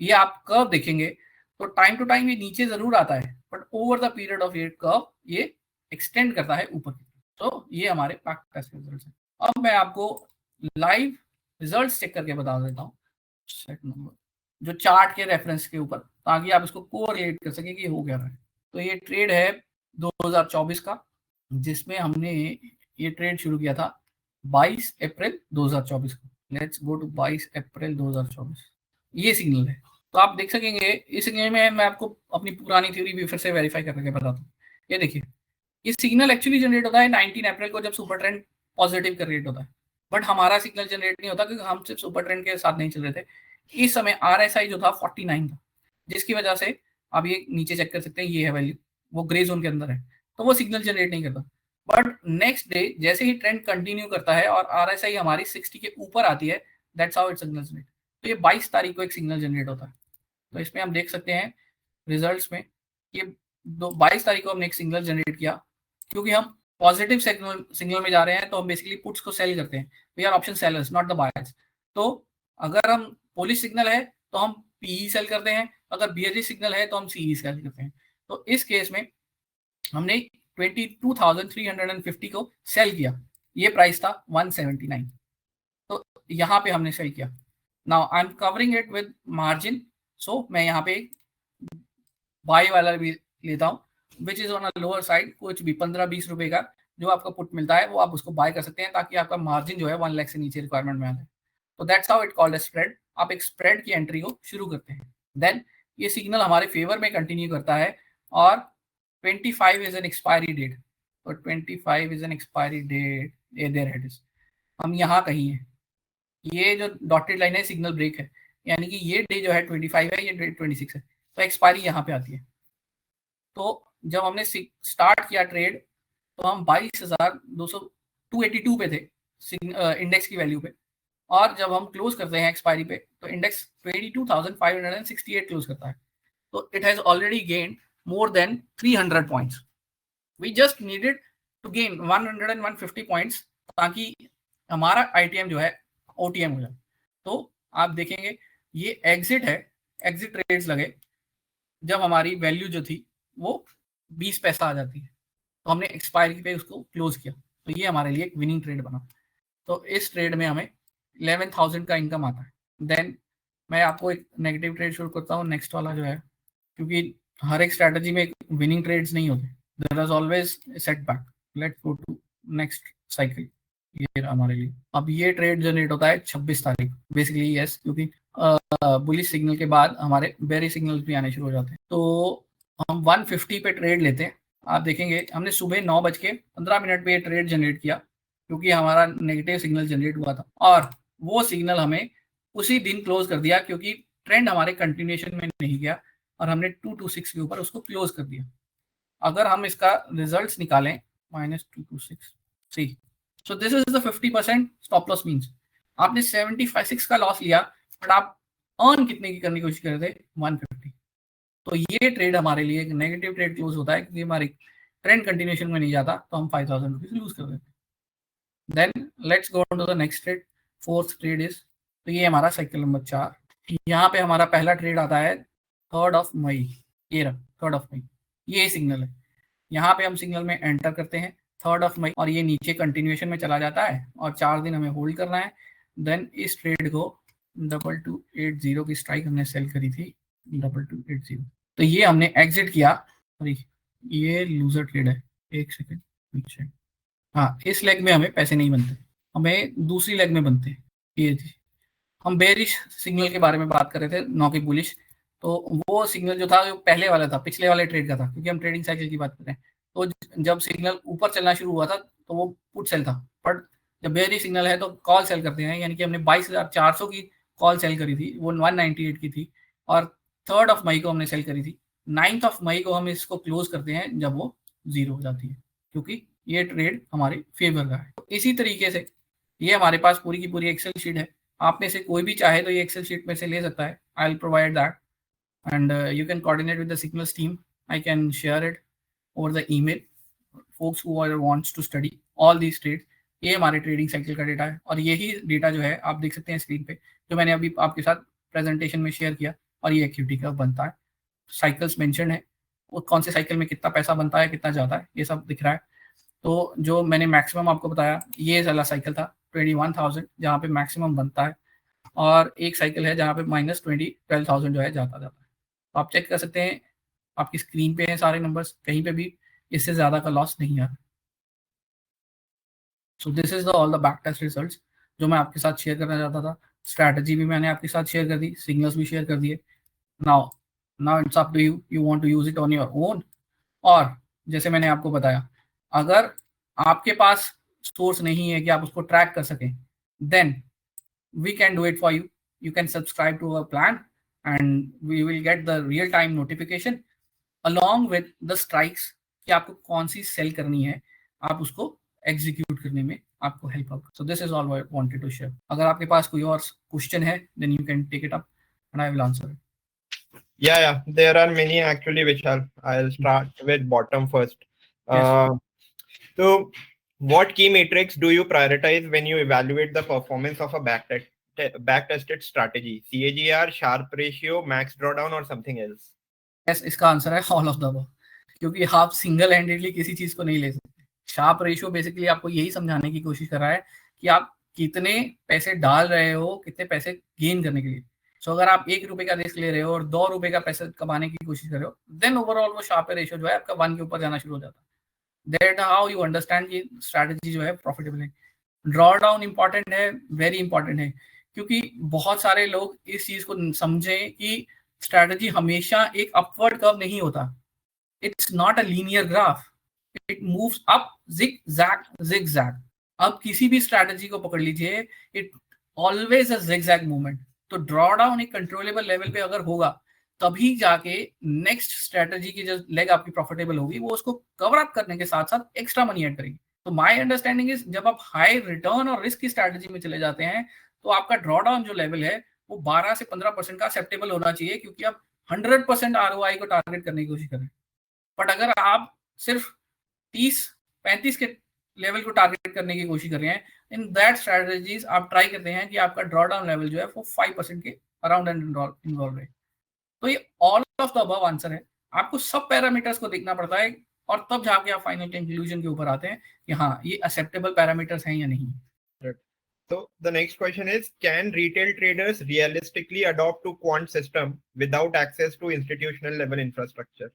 ये आप कर्व देखेंगे तो टाइम टू टाइम ये नीचे जरूर आता है, but over the period of ये कर्व ये एक्सटेंड करता है ऊपर की। तो ये हमारे बैक टेस्ट रिजल्ट्स हैं। अब मैं आपको लाइव रिजल्ट्स चेक करके बता देता हूँ सेट नंबर जो चार्ट के रेफरेंस के ऊपर, ताकि आप इसको कोरिलेट कर सके कि हो क्या रहा है। तो ये ट्रेड है 2024 का, जिसमें हमने ये ट्रेड शुरू किया था 22 अप्रैल 2024 को। लेट्स गो टू 22 अप्रैल 2024। ये सिग्नल है, तो आप देख सकेंगे इस सिग्नल में मैं आपको अपनी पुरानी थ्योरी भी फिर से वेरीफाई करके बताता हूँ। ये देखिए, ये सिग्नल एक्चुअली जनरेट होता है 19 अप्रैल को, जब सुपर ट्रेंड पॉजिटिव का रेट होता है, बट हमारा सिग्नल जनरेट नहीं होता क्योंकि हम सिर्फ सुपर ट्रेंड के साथ नहीं चल रहे थे। इस समय RSI जो था 49 था, जिसकी वजह से आप ये नीचे चेक कर सकते हैं, ये है वैल्यू, वो ग्रे जोन के अंदर है, तो वो सिग्नल जनरेट नहीं करता। बट नेक्स्ट डे जैसे ही ट्रेंड कंटिन्यू करता है और RSI हमारी 60 के ऊपर आती है, that's how it signal generate. तो ये 22 तारीख को एक सिग्नल जनरेट होता है। तो इसमें हम देख सकते हैं रिजल्ट्स में ये 22 तारीख को हमने एक सिग्नल जनरेट किया। क्योंकि हम पॉजिटिव सिग्नल में जा रहे हैं, तो हम बेसिकली पुट्स को सेल करते हैं। We are option sellers, not the buyers. तो अगर हम बुलिश सिग्नल है तो हम PE सेल करते हैं, अगर बियरिश सिग्नल है तो हम CE सेल करते हैं। तो इस केस में हमने 22,350 को सेल किया, ये प्राइस था 179, तो यहाँ पे हमने सेल किया। Now I am covering it with margin, so मैं यहाँ पे बाय वाला भी लेता हूँ which is on a lower side. कुछ भी 15-20 रुपए का जो आपका पुट मिलता है वो आप उसको बाय कर सकते हैं, ताकि आपका मार्जिन जो है 1 लाख से नीचे रिक्वायरमेंट में आ जाए। तो that's how it called a spread. आप एक स्प्रेड की एंट्री को शुरू करते हैं, देन ये सिग्नल हमारे फेवर में कंटिन्यू करता है और 25 इज एन एक्सपायरी डेट। तो 25 is an expiry date, there it is. हम यहाँ कहीं है, ये जो डॉटेड लाइन है सिग्नल ब्रेक है, यानी कि ये डे जो है 25 है, ये डे 26 है, तो एक्सपायरी यहाँ पे आती है। तो जब हमने स्टार्ट किया ट्रेड तो हम 22,282 पे थे इंडेक्स की वैल्यू पे, और जब हम क्लोज करते हैं एक्सपायरी पे तो इंडेक्स 22,568 क्लोज करता है। तो it has already gain more than 300 points. We just needed to gain 100 and 150 points, ताकि हमारा ITM जो है OTM हो जाए। तो आप देखेंगे ये एग्जिट है, एग्जिट रेट्स लगे जब हमारी वैल्यू जो थी वो 20 पैसा आ जाती है, तो हमने एक्सपायरी पे उसको क्लोज किया, तो ये हमारे लिए एक विनिंग ट्रेड बना। तो इस ट्रेड में हमें 11,000 का इनकम आता है। देन मैं आपको एक नेगेटिव ट्रेड शुरू करता हूँ, नेक्स्ट वाला जो है, क्योंकि हर एक स्ट्रैटेजी में विनिंग ट्रेड्स नहीं होते, there is always setback. Let's go to next cycle. ये हमारे लिए अब ये ट्रेड जनरेट होता है 26 तारीख बेसिकली, यस, क्योंकि बुलिश सिग्नल के बाद हमारे बेरिश सिग्नल्स भी आने शुरू हो जाते हैं। तो हम 150 पे ट्रेड लेते हैं। आप देखेंगे हमने सुबह 9:15 पे ये ट्रेड जनरेट किया, क्योंकि हमारा नेगेटिव सिग्नल जनरेट हुआ था, और वो सिग्नल हमें उसी दिन क्लोज कर दिया, क्योंकि ट्रेंड हमारे कंटिन्यूएशन में नहीं गया और हमने 226 के ऊपर उसको क्लोज कर दिया। अगर हम इसका रिजल्ट्स निकालें -226, see, so this is the 50% stop loss means आपने 76 का लॉस लिया, बट आप अर्न कितने की करने की कोशिश कर रहे थे? 150। तो ये ट्रेड हमारे लिए एक नेगेटिव ट्रेड क्लोज होता है, क्योंकि हमारी ट्रेंड कंटिन्यूएशन में नहीं जाता, तो हम 5,000 रुपीज लूज कर देते हैं। Then let's go to the next trade, fourth trade is, तो ये हमारा साइकिल नंबर 4। यहाँ पे हमारा पहला ट्रेड आता है 3 मई, ये रहा 3 मई, ये सिग्नल है। यहाँ पे हम सिग्नल में एंटर करते हैं 3 मई, और ये नीचे कंटिन्यूएशन में चला जाता है और 4 दिन हमें होल्ड करना है। देन इस ट्रेड को 2280 की स्ट्राइक हमने सेल करी थी, 2280, तो ये हमने एग्जिट किया। सॉरी, ये लूजर ट्रेड है, एक सेकेंड पीछे, हाँ, इस लेग में हमें पैसे नहीं बनते, हमें दूसरी लेग में बनते हैं। ये थी, हम बेरिश सिग्नल के बारे में बात कर रहे थे, नॉकी बुलिश, तो वो सिग्नल जो था वो पहले वाला था, पिछले वाले ट्रेड का था, क्योंकि हम ट्रेडिंग साइकिल की बात कर रहे हैं। तो जब सिग्नल ऊपर चलना शुरू हुआ था तो वो पुट सेल था, बट जब बेरिश सिग्नल है तो कॉल सेल करते हैं, यानी कि हमने 22,400 की कॉल सेल करी थी, वो 198 की थी, और 3 मई को हमने सेल करी थी। 9 मई को हम इसको क्लोज करते हैं जब वो 0 हो जाती है, क्योंकि ये ट्रेड हमारे फेवर का है। तो इसी तरीके से ये हमारे पास पूरी की पूरी एक्सेल शीट है। आप में से कोई भी चाहे तो ये एक्सेल शीट में से ले सकता है, I will provide that, and you can coordinate with the signals team. I can share it over the email. Folks who wants to study all these trades, ये हमारे ट्रेडिंग साइकिल का data है, और यही डेटा जो है आप देख सकते हैं स्क्रीन पे, जो मैंने अभी आपके साथ प्रेजेंटेशन में शेयर किया, और ये एक्टिविटी का बनता है, साइकिल्स मेंशन है, वो कौन से साइकिल में कितना पैसा बनता है, कितना जाता है, ये सब दिख रहा है। तो जो मैंने मैक्सिमम आपको बताया, ये वाला साइकिल था 21,000, जहाँ पे मैक्सिमम बनता है, और एक साइकिल है जहाँ पे -12,000 जो है जाता है। तो आप चेक कर सकते हैं, आपकी स्क्रीन पे हैं सारे नंबर्स, कहीं पे भी इससे ज्यादा का लॉस नहीं आ रहा। So this is all the back test results जो मैं आपके साथ शेयर करना चाहता था। स्ट्रैटेजी भी मैंने आपके साथ शेयर कर दी, सिग्नल्स भी शेयर कर दिए। Now it's up to you, you want to use it on your own, और जैसे मैंने आपको बताया, अगर आपके पास सोर्स नहीं है कि आप उसको ट्रैक कर सकें, then we can do it for you. You can subscribe to our plan and we will get the real time notification along with the strikes कि आपको कौन सी सेल करनी है, आप उसको एग्जीक्यूट करने में आपको हेल्प होगा। So this is all I wanted to share. अगर आपके पास कोई और क्वेश्चन है then you can take it up and I will answer it. Yeah, there are many actually, which I'll start with bottom first. So what key metrics do you prioritize when you evaluate the performance of a back-tested strategy? CAGR, Sharpe ratio, max drawdown, or something else? Yes, इसका answer है all of the above, क्योंकि आप single handedly किसी चीज को नहीं ले सकते। शार्प रेशियो बेसिकली आपको यही समझाने की कोशिश कर रहा है कि आप कितने पैसे डाल रहे हो, कितने पैसे गेन करने के लिए। सो अगर आप 1 रुपए का रिस्क ले रहे हो और 2 रुपए का पैसा कमाने की कोशिश कर रहे हो, देन ओवरऑल वो शार्प रेशियो जो है आपका 1 के ऊपर जाना शुरू हो जाता है। दैट हाउ यू अंडरस्टैंड कि स्ट्रैटेजी जो है प्रॉफिटेबल है। ड्रॉ डाउन इंपॉर्टेंट है, वेरी इंपॉर्टेंट है, क्योंकि बहुत सारे लोग इस चीज को समझें कि स्ट्रैटेजी हमेशा एक अपवर्ड कर्व नहीं होता। It's not a linear graph, it moves up zigzag। अब किसी भी स्ट्रैटेजी को पकड़ लीजिए, it always a zigzag movement. तो ड्रॉ डाउन एक कंट्रोलेबल लेवल पे अगर होगा, तभी जाके नेक्स्ट स्ट्रैटेजी की जो लेग आपकी प्रॉफिटेबल होगी, वो उसको कवर अप करने के साथ साथ एक्स्ट्रा मनी ऐड करेगी। तो माय अंडरस्टैंडिंग इज, जब आप हाई रिटर्न और रिस्क की स्ट्रैटेजी में चले जाते हैं, तो आपका ड्रॉ डाउन जो लेवल है वो 12 से 15% का एक्सेप्टेबल होना चाहिए, क्योंकि आप 100% ROI को टारगेट करने की कोशिश करें। बट अगर आप सिर्फ 30-35 के लेवल को टारगेट करने की कोशिश कर रहे हैं, इन दैट स्ट्रैटेजीज आप ट्राई करते हैं कि आपका ड्रॉ डाउन लेवल जो है वो 5% के अराउंड एंड इन्वॉल्व रहे। तो ये all of the above answer है। आपको सब पैरामीटर्स को देखना पड़ता है, और तब जाके आप फाइनल कंक्लूजन के ऊपर आते हैं कि हाँ, ये एक्सेप्टेबल पैरामीटर्स हैं या नहीं। So the next question is, can retail traders realistically adopt to quant system without access to institutional level infrastructure?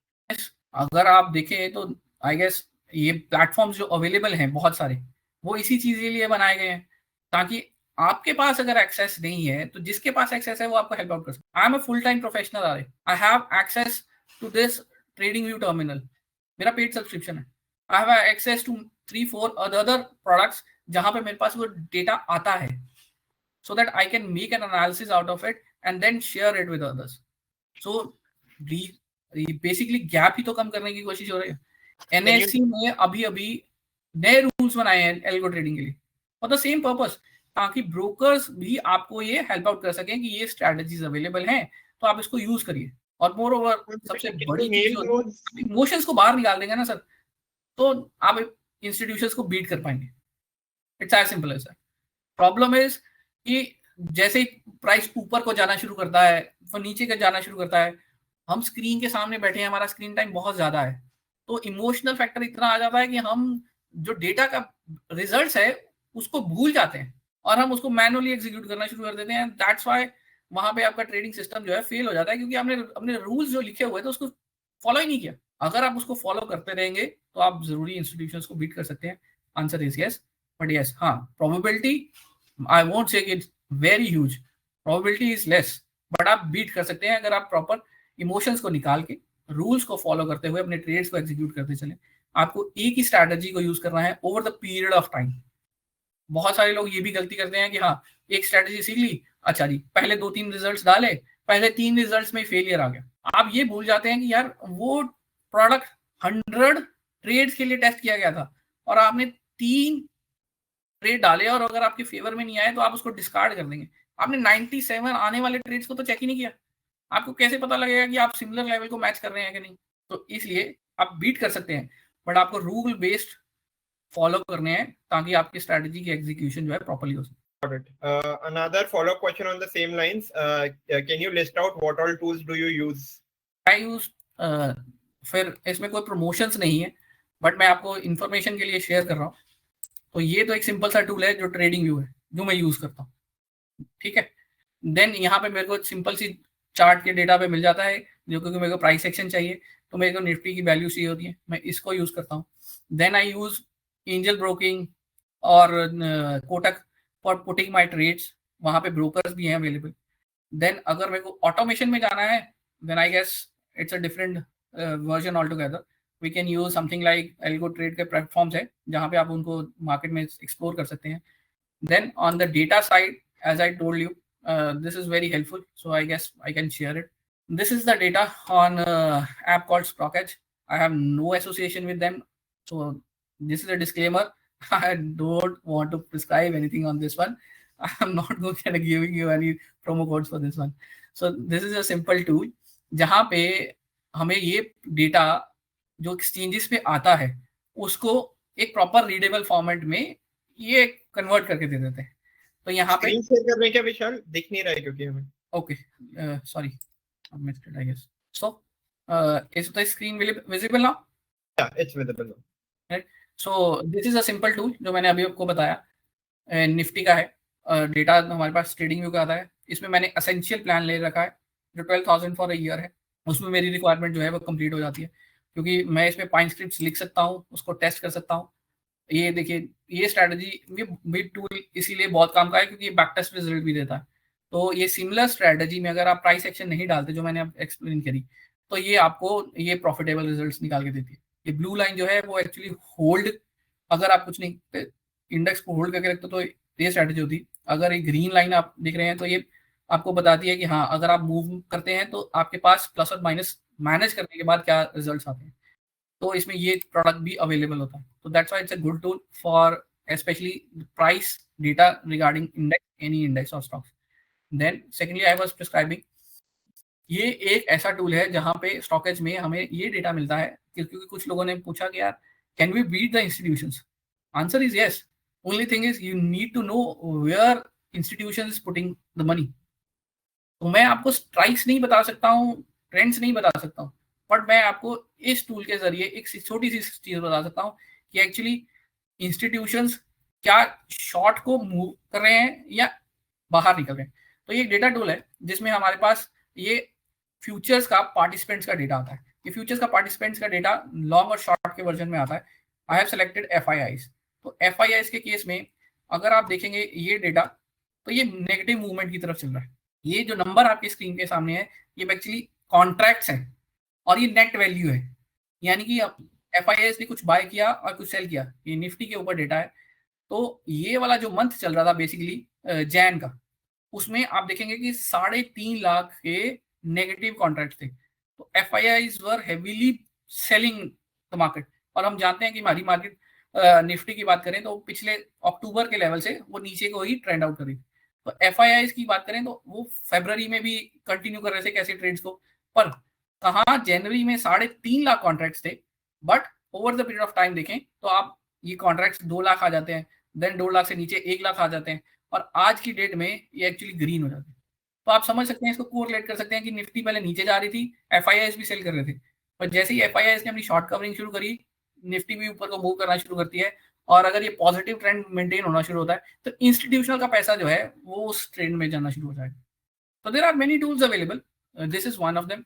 अगर आप देखें तो आई गेस ये प्लेटफॉर्म्स जो अवेलेबल हैं बहुत सारे, वो इसी चीज के लिए बनाए गए हैं ताकि आपके पास अगर एक्सेस नहीं है तो जिसके पास एक्सेस है वो आपको हेल्प आउट कर सकता है। I am a full time professional, I have access to this trading view terminal, मेरा पेड सब्सक्रिप्शन है। I have access to 3-4 other products जहां पे मेरे पास वो डेटा आता है, so that I can make an analysis out of it and then share it with others. So basically gap ही तो कम करने की कोशिश हो रही है। एनएससी ने अभी नए रूल्स बनाए हैं एल्गो ट्रेडिंग के लिए फॉर द सेम पर्पस, ताकि ब्रोकर्स भी आपको ये हेल्प आउट कर सकें कि ये स्ट्रेटजीज अवेलेबल हैं तो आप इसको यूज करिए। और मोर ओवर सबसे बड़ी चीज, इमोशंस को बाहर निकाल देंगे ना सर, तो आप इंस्टीट्यूशंस को बीट कर पाएंगे। It's as simple as that. Problem इज कि जैसे ही प्राइस ऊपर को जाना शुरू करता है, वो नीचे का जाना शुरू करता है, हम स्क्रीन के सामने बैठे हैं, हमारा स्क्रीन टाइम बहुत ज्यादा है, तो इमोशनल फैक्टर इतना आ जाता है कि हम जो डेटा का रिजल्ट्स है उसको भूल जाते हैं और हम उसको मैनुअली एग्जीक्यूट करना शुरू कर देते हैं। दैट्स व्हाई वहां पे आपका ट्रेडिंग सिस्टम जो है फेल हो जाता है, क्योंकि आपने अपने रूल्स जो लिखे हुए थे उसको फॉलो ही नहीं किया। अगर आप उसको फॉलो करते रहेंगे तो आप जरूरी इंस्टीट्यूशंस को बीट कर सकते हैं। Answer is yes, but yes हाँ, probability I won't say it's very huge, probability is less, but आप बीट कर सकते हैं अगर आप प्रॉपर इमोशंस को निकाल के रूल्स को फॉलो करते हुए अपने ट्रेड्स को एग्जीक्यूट करते चले। आपको एक ही स्ट्रैटेजी को यूज करना है over the period of time. बहुत सारे लोग ये भी गलती करते हैं कि हाँ एक स्ट्रैटेजी सीख ली, अच्छा जी पहले 2-3 रिजल्ट्स डाले, पहले 3 रिजल्ट्स में फेलियर आ गया। आप ये भूल जाते हैं कि यार वो प्रोडक्ट 100 ट्रेड्स के लिए टेस्ट किया गया था और आपने 3 ट्रेड डाले और अगर आपके फेवर में नहीं आए तो आप उसको डिस्कार्ड कर देंगे। आपने 97 आने वाले ट्रेड्स को तो चेक ही नहीं किया, आपको कैसे पता लगेगा कि आप सिमिलर लेवल को मैच कर रहे हैं कि नहीं। तो इसलिए आप बीट कर सकते हैं, बट आपको रूल बेस्ड फॉलो करने हैं ताकि आपकी स्ट्रेटजी की एग्जीक्यूशन जो है प्रॉपर्ली हो सके। Another follow-up question on the same lines. Can you list out what all tools do you use? I use फिर इसमें कोई प्रमोशंस नहीं है, बट मैं आपको इंफॉर्मेशन के लिए शेयर कर रहा हूँ। तो ये तो एक सिंपल सा टूल है जो ट्रेडिंग व्यू है, जो मैं यूज करता हूँ, ठीक है। देन यहाँ पे मेरे को सिंपल सी चार्ट के डेटा पे मिल जाता है, जो क्योंकि मेरे को प्राइस एक्शन चाहिए तो मेरे को निफ्टी की वैल्यू चाहिए होती है, मैं इसको यूज करता हूँ। Then I use Angel broking और Kotak for putting my trades, वहाँ पे ब्रोकर्स भी हैं अवेलेबल। देन अगर मेरे को ऑटोमेशन में जाना है, then I guess it's a different version all together. We can use something like algo trade के प्लेटफॉर्म्स है जहाँ पे आप उनको मार्केट में एक्सप्लोर कर सकते हैं। Then on the data side, as I told you, this is very helpful, so I guess I can share it. This is the data on app called StockEdge. I have no association with them, so this is a disclaimer. I don't want to prescribe anything on this one. I'm not going to giving you any promo codes for this one. So this is a simple tool जहाँ पे हमें ये data जो exchanges पे आता है उसको एक प्रॉपर रीडेबल फॉर्मेट में ये कन्वर्ट करके दे देते हैं। तो यहाँ पे स्क्रीन शेयर करने के विशाल दिख नहीं रहा है क्योंकि हमें okay sorry I missed it, I guess. So is the screen visible now? Yeah, it's visible now. Right. So this is a simple tool जो मैंने अभी आपको बताया, निफ्टी का है। डेटा हमारे पास ट्रेडिंग व्यू का आता है। इसमें मैंने एसेंशियल प्लान ले रखा है जो 12,000 फॉर अ ईयर है। उसमें मेरी रिक्वायरमेंट जो है वो कंप्लीट हो जाती है, क्योंकि मैं इसमें पाइन स्क्रिप्ट्स लिख सकता हूँ, उसको टेस्ट कर सकता हूँ। ये देखिए, ये स्ट्रैटेजी भी टूल इसीलिए बहुत काम का है क्योंकि ये बैक टेस्ट रिजल्ट भी देता है। तो ये सिमिलर स्ट्रैटेजी में अगर आप प्राइस एक्शन नहीं डालते, जो मैंने एक्सप्लेन करी, तो ये आपको ये प्रॉफिटेबल रिजल्ट्स निकाल के देती है। ये ब्लू लाइन जो है वो एक्चुअली होल्ड, अगर आप कुछ नहीं इंडेक्स को होल्ड करके रखते तो ये स्ट्रैटेजी होती। अगर ये ग्रीन लाइन आप देख रहे हैं तो ये आपको बताती है कि हाँ अगर आप मूव करते हैं तो आपके पास प्लस और माइनस मैनेज करने के बाद क्या रिजल्ट्स आते हैं। तो इसमें ये प्रोडक्ट भी अवेलेबल होता है। तो that's why it's a good tool for specially price data regarding index, any index और stocks. Then secondly I was prescribing, ये एक ऐसा टूल है जहाँ पे स्टॉकेज में हमें ये डेटा मिलता है, क्योंकि कुछ लोगों ने पूछा कि यार can we beat the institutions. Answer is yes, only thing is you need to know where institution is putting the money. तो मैं आपको स्ट्राइक्स नहीं बता सकता हूँ, ट्रेंड्स नहीं बता सकता हूँ, बट मैं आपको इस टूल के जरिए एक छोटी सी चीज बता सकता हूँ कि एक्चुअली इंस्टीट्यूशंस क्या शॉर्ट को मूव कर रहे हैं या बाहर निकल रहे हैं। तो ये डेटा टूल है जिसमें हमारे पास ये फ्यूचर्स का पार्टिसिपेंट्स का डेटा आता है। ये फ्यूचर्स का पार्टिसिपेंट्स का डेटा लॉन्ग और शॉर्ट के वर्जन में आता है। I have selected FIIs। तो FIIs के केस में अगर आप देखेंगे ये डेटा, तो ये नेगेटिव मूवमेंट की तरफ चल रहा है। ये जो नंबर आपकी स्क्रीन के सामने है ये एक्चुअली कॉन्ट्रैक्ट्स है और ये नेट वैल्यू है, यानी कि FIIs ने कुछ बाय किया और कुछ सेल किया। ये निफ्टी के ऊपर डेटा है। तो ये वाला जो मंथ चल रहा था बेसिकली जैन का, उसमें आप देखेंगे कि 3.5 लाख के नेगेटिव कॉन्ट्रैक्ट थे। तो FIIs were heavily selling the market. और हम जानते हैं कि हमारी मार्केट निफ्टी की बात करें तो पिछले अक्टूबर के लेवल से वो नीचे को ही ट्रेंड आउट करी। तो FIIs की बात करें तो वो फरवरी में भी कंटिन्यू कर रहे थे कैसे ट्रेड्स को, पर कहाँ जनवरी में 3.5 लाख कॉन्ट्रैक्ट्स थे, but over the period of time देखें तो आप ये कॉन्ट्रैक्ट्स 2 लाख आ जाते हैं, देन 2 लाख से नीचे 1 लाख आ जाते हैं, और आज की डेट में ये एक्चुअली ग्रीन हो जाते हैं। तो आप समझ सकते हैं, इसको कोरिलेट कर सकते हैं कि निफ्टी पहले नीचे जा रही थी, FIIs भी सेल कर रहे थे, पर जैसे ही FIIs ने अपनी शॉर्ट कवरिंग शुरू करी, निफ्टी भी ऊपर को मूव करना शुरू करती है। और अगर ये पॉजिटिव ट्रेंड मेंटेन होना शुरू होता है तो इंस्टीट्यूशनल का पैसा जो है वो उस ट्रेंड में जाना शुरू हो जाएगा। So there are many tools available. This is one of them.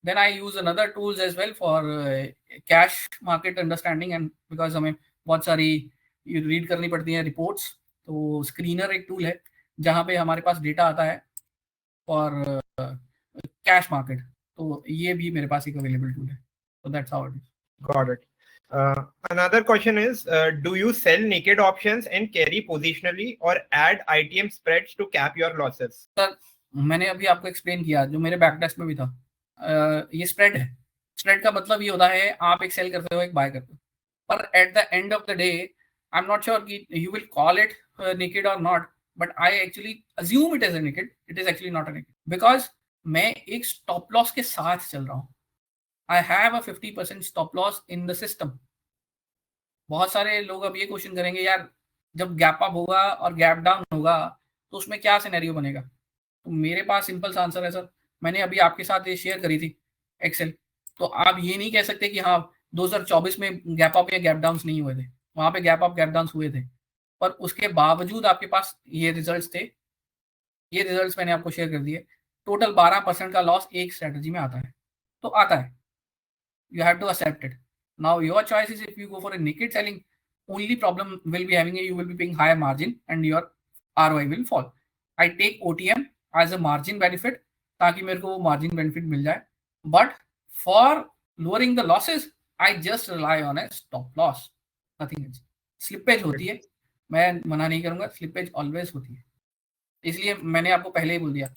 Then I use another tools as well for cash market understanding, and because हमें बहुत सारी रीड करनी पड़ती हैं रिपोर्ट्स, तो स्क्रीनर एक टूल है जहाँ पे हमारे पास डेटा आता है फॉर कैश मार्केट। तो ये भी मेरे पास एक अवेलेबल टूल है। So that's how it is. Got it. Another question is, do you sell naked options and carry positionally or add ITM spreads to cap your losses? Sir मैंने अभी आपको explain किया, जो मेरे बैक टेस्ट में भी था, ये स्प्रेड है। स्प्रेड का मतलब ये होता है आप एक सेल करते हो एक बाय करते हो, पर at the end of the day I am not sure कि you will call it naked और not, but I actually assume it is a naked. It is actually not a naked, because मैं एक stop loss के साथ चल रहा हूँ। I have a 50% stop loss in the system. बहुत सारे लोग अब ये क्वेश्चन करेंगे, यार जब गैप अप होगा और गैप डाउन होगा तो उसमें क्या सिनेरियो बनेगा। तो मेरे पास सिंपल सा आंसर है सर, मैंने अभी आपके साथ ये शेयर करी थी एक्सेल। तो आप ये नहीं कह सकते कि हाँ 2024 में गैप अप या गैप डाउन नहीं हुए थे, वहां पे गैप अप गैप डाउन हुए थे, पर उसके बावजूद आपके पास ये रिजल्ट्स थे। ये रिजल्ट्स मैंने आपको शेयर कर दिए। टोटल 12% का लॉस एक स्ट्रेटजी में आता है, तो आता है, you have to accept it. Now your choice is, if you go for a naked selling, only problem will be having you will be paying higher margin and your ROI will fall. I take OTM as a margin benefit ताकि मेरे को वो margin benefit मिल जाए, but for lowering the losses I just rely on a stop loss, nothing else. Slippage होती है, मैं मना नहीं करूंगा, slippage always होती है, इसलिए मैंने आपको पहले ही बोल दिया,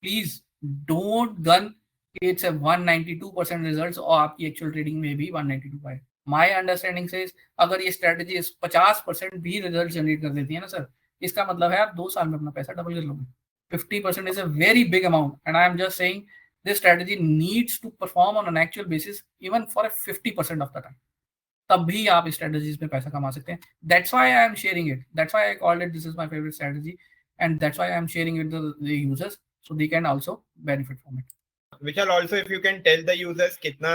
please don't gun it's a 192% results और आपकी एक्चुअल ट्रेडिंग में भी 192 है। माय अंडरस्टैंडिंग से अगर ये स्ट्रेटजी 50% भी रिजल्ट जनरेट कर देती है ना सर, इसका मतलब है आप 2 साल में अपना पैसा डबल कर लोगे। 50% is a very big amount, and I am just saying this strategy needs to perform on an actual basis even for 50% of the time, तब भी आप इस स्ट्रेटजीज में पैसा कमा सकते हैं। That's why I am sharing it, that's why I called it this is my favourite strategy, and that's why I am sharing it with the users so they can also benefit from it. Vishal, also if you can tell the users कितना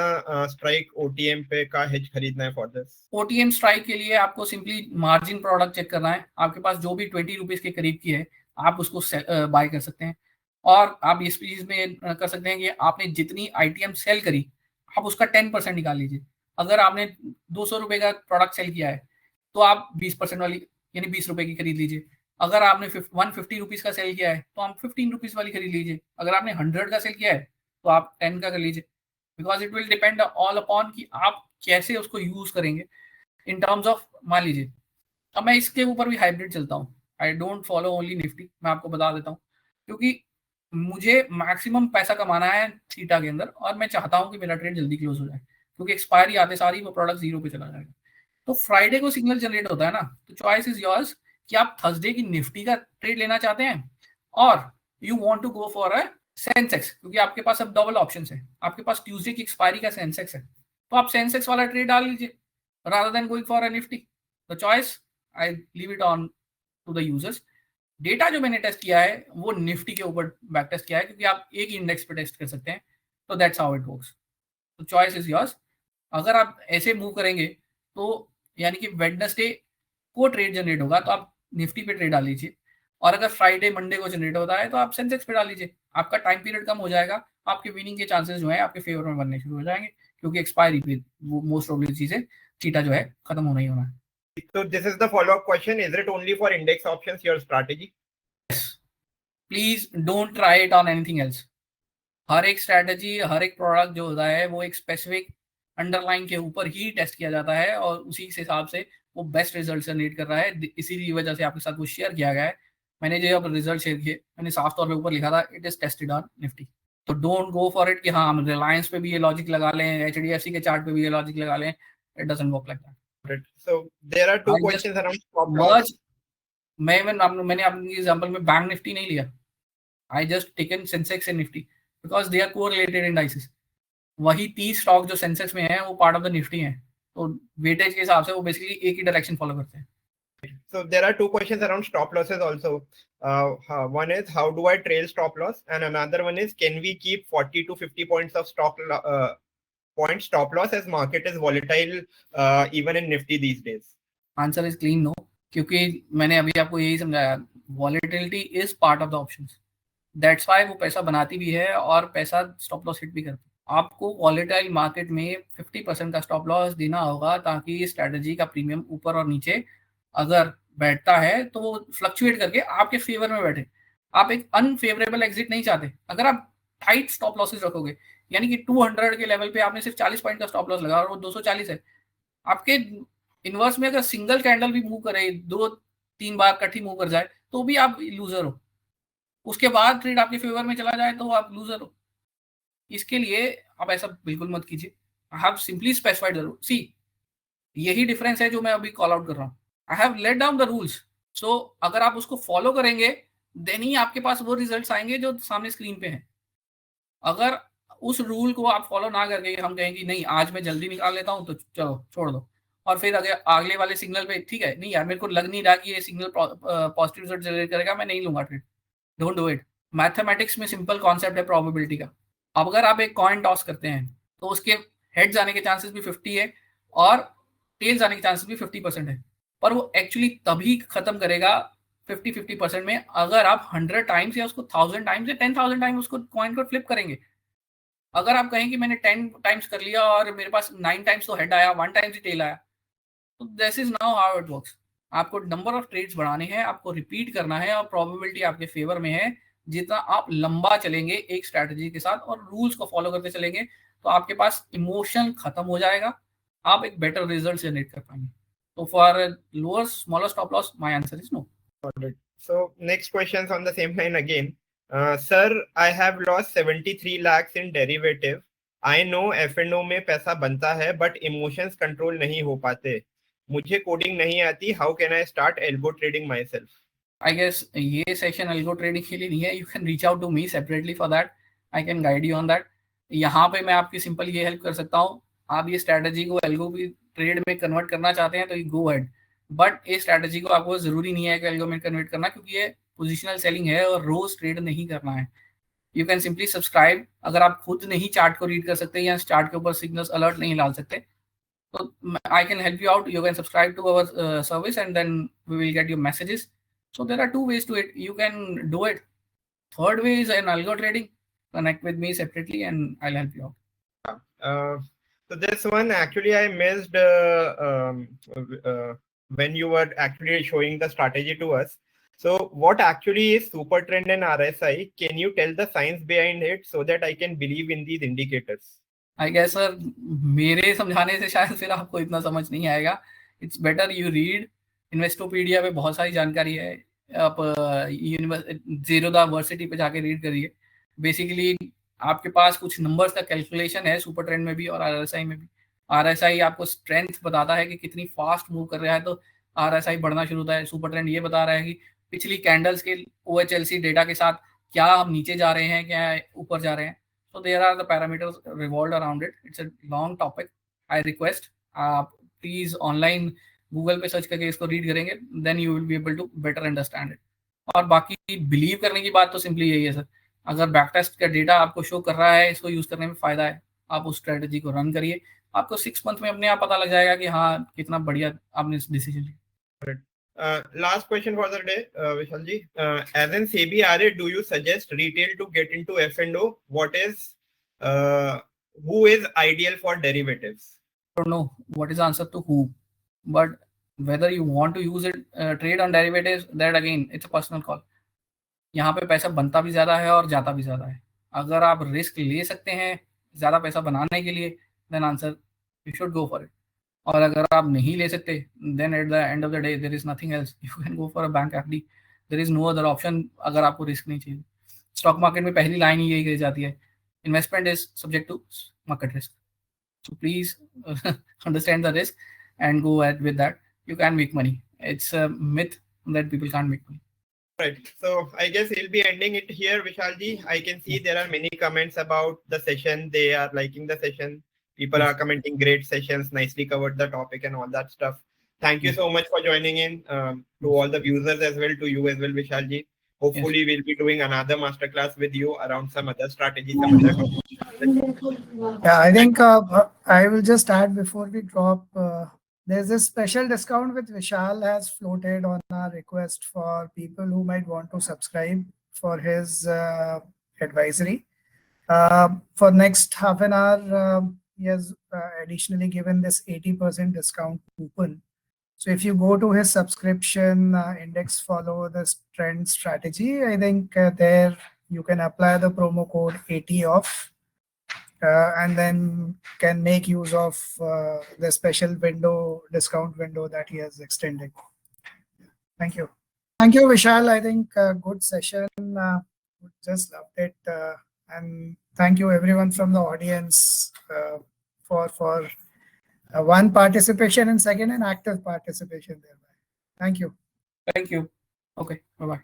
strike OTM पे का hedge खरीदना है for this? OTM strike के लिए आपको simply margin product check करना है। आपके पास जो भी 20 रुपीज के करीब की है आप उसको बाय कर सकते हैं, और आप इस चीज में कर सकते हैं कि आपने जितनी ITM सेल करी आप उसका 10% निकाल लीजिए। अगर आपने 200 रुपए का प्रोडक्ट सेल किया है तो आप 20% वाली यानी 20 रुपए की खरीद लीजिए। अगर आपने 150 रुपीज का सेल किया है तो आप 15 रुपीज वाली खरीद लीजिए। अगर आपने 100 का सेल किया है तो आप 10 का कर लीजिए, because it will depend all upon कि आप कैसे उसको यूज करेंगे इन टर्म्स ऑफ। मान लीजिए अब मैं इसके ऊपर भी हाइब्रिड चलता हूँ, I don't follow only Nifty, मैं आपको बता देता हूँ, क्योंकि मुझे मैक्सिमम पैसा कमाना है थीटा के अंदर और मैं चाहता हूँ कि मेरा ट्रेड जल्दी क्लोज हो जाए, क्योंकि एक्सपायरी आते सारी वो प्रोडक्ट 0 पे चला जाएगा। तो फ्राइडे को सिग्नल जनरेट होता है ना, तो चॉइस इज योर्स कि आप थर्सडे की निफ्टी का ट्रेड लेना चाहते हैं और you want to go for a Sensex, क्योंकि आपके पास अब डबल ऑप्शंस है। आपके पास ट्यूसडे की एक्सपायरी का सेंसेक्स है, तो आप सेंसेक्स वाला ट्रेड डाल लीजिए rather than going for a Nifty. The choice I leave it on to the users. Data जो मैंने टेस्ट किया है वो निफ्टी के ऊपर बैक टेस्ट किया है, क्योंकि आप एक ही इंडेक्स पे टेस्ट कर सकते हैं, तो दैट्स हाउ इट वर्क्स। तो चॉइस इज योर्स। अगर आप ऐसे मूव करेंगे तो यानी कि वेडनेसडे को ट्रेड जनरेट होगा तो आप निफ्टी पे ट्रेड डाल लीजिए, और अगर फ्राइडे मंडे को जनरेट होता है तो आप सेंसेक्स पे डाल लीजिए। आपका टाइम पीरियड कम हो जाएगा, आपके विनिंग के चांसेस जो है आपके फेवर में बनने शुरू हो जाएंगे, क्योंकि एक्सपायरी पे वो मोस्ट प्रोबेबली चीजें थीटा जो है खत्म होना ही होना है। So this is the follow-up question. Is it only for index options, your strategy? Yes. Please don't try it on anything else. हर एक स्ट्रैटेजी, हर एक प्रोडक्ट जो होता है वो एक स्पेसिफिक अंडरलाइन के ऊपर ही टेस्ट किया जाता है और उसी के हिसाब से वो बेस्ट रिजल्ट जनरेट कर रहा है। इसी वजह से आपके साथ वो शेयर किया गया है। मैंने जो अब रिजल्ट शेयर किए, मैंने साफ तौर पे ऊपर लिखा था it is tested on Nifty. तो डोंट गो फॉर इट कि हाँ हम रिलायंस पे भी ये लॉजिक लगा लें, HDFC के चार्ट पे भी ये लॉजिक लगा लें। It doesn't work like that. So there are two questions around stop loss. मर्ज मैंने अपनी एग्जांपल में बैंक निफ्टी नहीं लिया। I just taken Sensex and Nifty because they are correlated indices. वही 30 स्टॉक जो सेंसेक्स में है वो पार्ट ऑफ द निफ्टी है, तो वेटेज के हिसाब से वो बेसिकली एक ही डायरेक्शन फॉलो करते हैं। So there are two questions around stop losses also. One is how do I trail stop loss, and another one is can we keep 40 to 50 points of point stop loss as market is volatile even in Nifty these days? Answer is clean no, क्योंकि मैंने अभी आपको यही समझाया, volatility is part of the options. That's why वो पैसा बनाती भी है और पैसा स्टॉप लॉस हिट भी करती है। आपको वॉलेटाइल मार्केट में 50% का स्टॉप लॉस देना होगा ताकि स्ट्रेटजी का प्रीमियम ऊपर और नीचे अगर बैठता है तो वो फ्लक्चुएट करके आपके फेवर में बैठे। आप एक अनफेवरेबल एग्जिट नहीं चाहते। अगर आप टाइट स्टॉप लॉसेस रखोगे, यानी कि 200 के लेवल पे आपने सिर्फ 40 पॉइंट का स्टॉप लॉस लगा और वो 240 है, आपके इनवर्स में अगर सिंगल कैंडल भी मूव करे, 2-3 बार इकट्ठी मूव कर जाए तो भी आप लूजर हो। उसके बाद ट्रेड आपके फेवर में चला जाए तो आप लूजर हो। इसके लिए आप ऐसा बिल्कुल मत कीजिए। I have simply specified the rule. See, यही डिफरेंस है जो मैं अभी कॉल आउट कर रहा हूँ। I have let down the rules. So अगर आप उसको फॉलो करेंगे देन ही आपके पास वो रिजल्ट्स आएंगे जो सामने स्क्रीन पे हैं। अगर उस रूल को आप फॉलो ना करके हम कहेंगे नहीं आज मैं जल्दी निकाल लेता हूँ तो चलो छोड़ दो, और फिर अगले वाले सिग्नल पे ठीक है नहीं यार मेरे को लग नहीं रहा कि ये सिग्नल पॉजिटिव रिजल्ट जनरेट करेगा, मैं नहीं लूंगा trade, don't do it. Mathematics में सिंपल कॉन्सेप्ट है प्रोबेबिलिटी का। अब अगर आप एक कॉइन टॉस करते हैं तो उसके हेड जाने के चांसेस भी 50 है और टेल जाने के चांसेस भी 50% है, पर वो एक्चुअली तभी खत्म करेगा 50% में अगर आप 100 टाइम्स या उसको 1000 टाइम्स या 10,000 टाइम्स उसको कॉइन को फ्लिप करेंगे। अगर आप कहें कि मैंने 10 टाइम्स कर लिया और मेरे पास 9 टाइम्स तो हेड आया, 1 टाइम्स ही टेल आया, तो this is now how it works. आपको नंबर ऑफ ट्रेड्स बढ़ाने हैं, आपको रिपीट करना है और प्रोबेबिलिटी आपके फेवर में है। जितना आप लंबा चलेंगे एक स्ट्रैटेजी के साथ और रूल्स को फॉलो करते चलेंगे तो आपके पास इमोशन खत्म हो जाएगा, आप एक बेटर रिजल्ट जनरेट कर पाएंगे। तो for lower smaller stop loss my answer is no. So next questions on the same line again. Sir, I have lost 73 lakhs in derivative. I know F&O में पैसा बनता है but emotions control नहीं हो पाते। मुझे कोडिंग नहीं आती, how can I start algo trading myself? I guess ये सेशन algo ट्रेडिंग के लिए नहीं है। You can reach out to me separately for that. I can guide you on that. यहाँ पे मैं आपकी सिंपल ये हेल्प कर सकता हूँ, आप ये स्ट्रैटेजी को algo की ट्रेड में कन्वर्ट करना चाहते हैं तो you go ahead. बट ये स्ट्रैटेजी को आपको जरूरी नहीं है कि algo में कन्वर्ट करना, क्योंकि ये पोजिशनल सेलिंग है और रोज ट्रेड नहीं करना है। You can simply subscribe. अगर आप खुद नहीं चार्ट को रीड कर सकते या चार्ट के ऊपर सिग्नल्स अलर्ट नहीं डाल सकते तो I can help you out. You can subscribe to our service and then we will get your messages. So there are two ways to it. You can do it. Third way is an algo trading. Connect with me separately and I'll help you out. So this one actually I missed when you were actually showing the strategy to us. So what actually is super trend and RSI? Can you tell the science behind it so that I can believe in these indicators? I guess sir, मेरे समझाने से शायद फिर आपको इतना समझ नहीं आएगा। It's better you read. Investopedia पे बहुत सारी जानकारी है, आप ज़ीरोधा वर्सिटी पे जाके रीड करिए। बेसिकली आपके पास कुछ नंबर्स का कैलकुलेशन है सुपर ट्रेंड में भी और आरएसआई में भी। आरएसआई आपको स्ट्रेंथ बताता है कि कितनी फास्ट मूव कर रहा है तो आरएसआई बढ़ना शुरू होता है। सुपर ट्रेंड ये बता रहा है कि पिछली कैंडल्स के OHLC डेटा के साथ क्या हम नीचे जा रहे हैं, क्या ऊपर जा रहे हैं। So there are the parameters revolved around it. It's a long topic. I request आप प्लीज ऑनलाइन गूगल पे सर्च करके इसको रीड करेंगे, then you will be able to better understand it. और बाकी बिलीव करने की बात तो सिंपली यही है सर, अगर बैक टेस्ट का डेटा आपको शो कर रहा है, इसको यूज करने में फायदा है, आप उस स्ट्रेटजी को रन करिए। आपको 6 मंथ में अपने आप पता लग जाएगा कि हाँ कितना बढ़िया आपने डिसीजन लिया। Last question for the day, Vishalji. As an SEBI RA, do you suggest retail to get into F&O? Who is ideal for derivatives? I don't know what is the answer to who, but whether you want to use it, trade on derivatives, that again, it's a personal call. यहाँ पे पैसा बनता भी ज़्यादा है और जाता भी ज़्यादा है. अगर आप रिस्क ले सकते हैं ज़्यादा पैसा बनाने के लिए, then answer you should go for it. और अगर आप नहीं ले सकते, then at the end of the day there is nothing else. You can go for a bank FD. There is no other option. अगर आपको रिस्क नहीं चाहिए. स्टॉक मार्केट में पहली लाइन ही यही कही जाती है, investment is subject to market risk. So please understand the risk and go ahead with that. You can make money. It's a myth that people can't make money. Right. So I guess we'll be ending it here, Vishalji. I can see there are many comments about the session. They are liking the session. People are commenting great sessions, nicely covered the topic and all that stuff. Thank you so much for joining in. To all the viewers as well, to you as well, Vishalji. Hopefully we'll be doing another masterclass with you around some other strategies. Yeah, I think I will just add before we drop. There's a special discount which Vishal has floated on our request for people who might want to subscribe for his advisory. For next half an hour, he has additionally given this 80% discount coupon. So if you go to his subscription index, follow this trend strategy, I think there you can apply the promo code 80OFF. And then can make use of the special discount window that he has extended. Thank you. Thank you, Vishal. I think good session. Just loved it. And thank you everyone from the audience for one participation and second an active participation thereby. Thank you. Thank you. Okay. Bye-bye.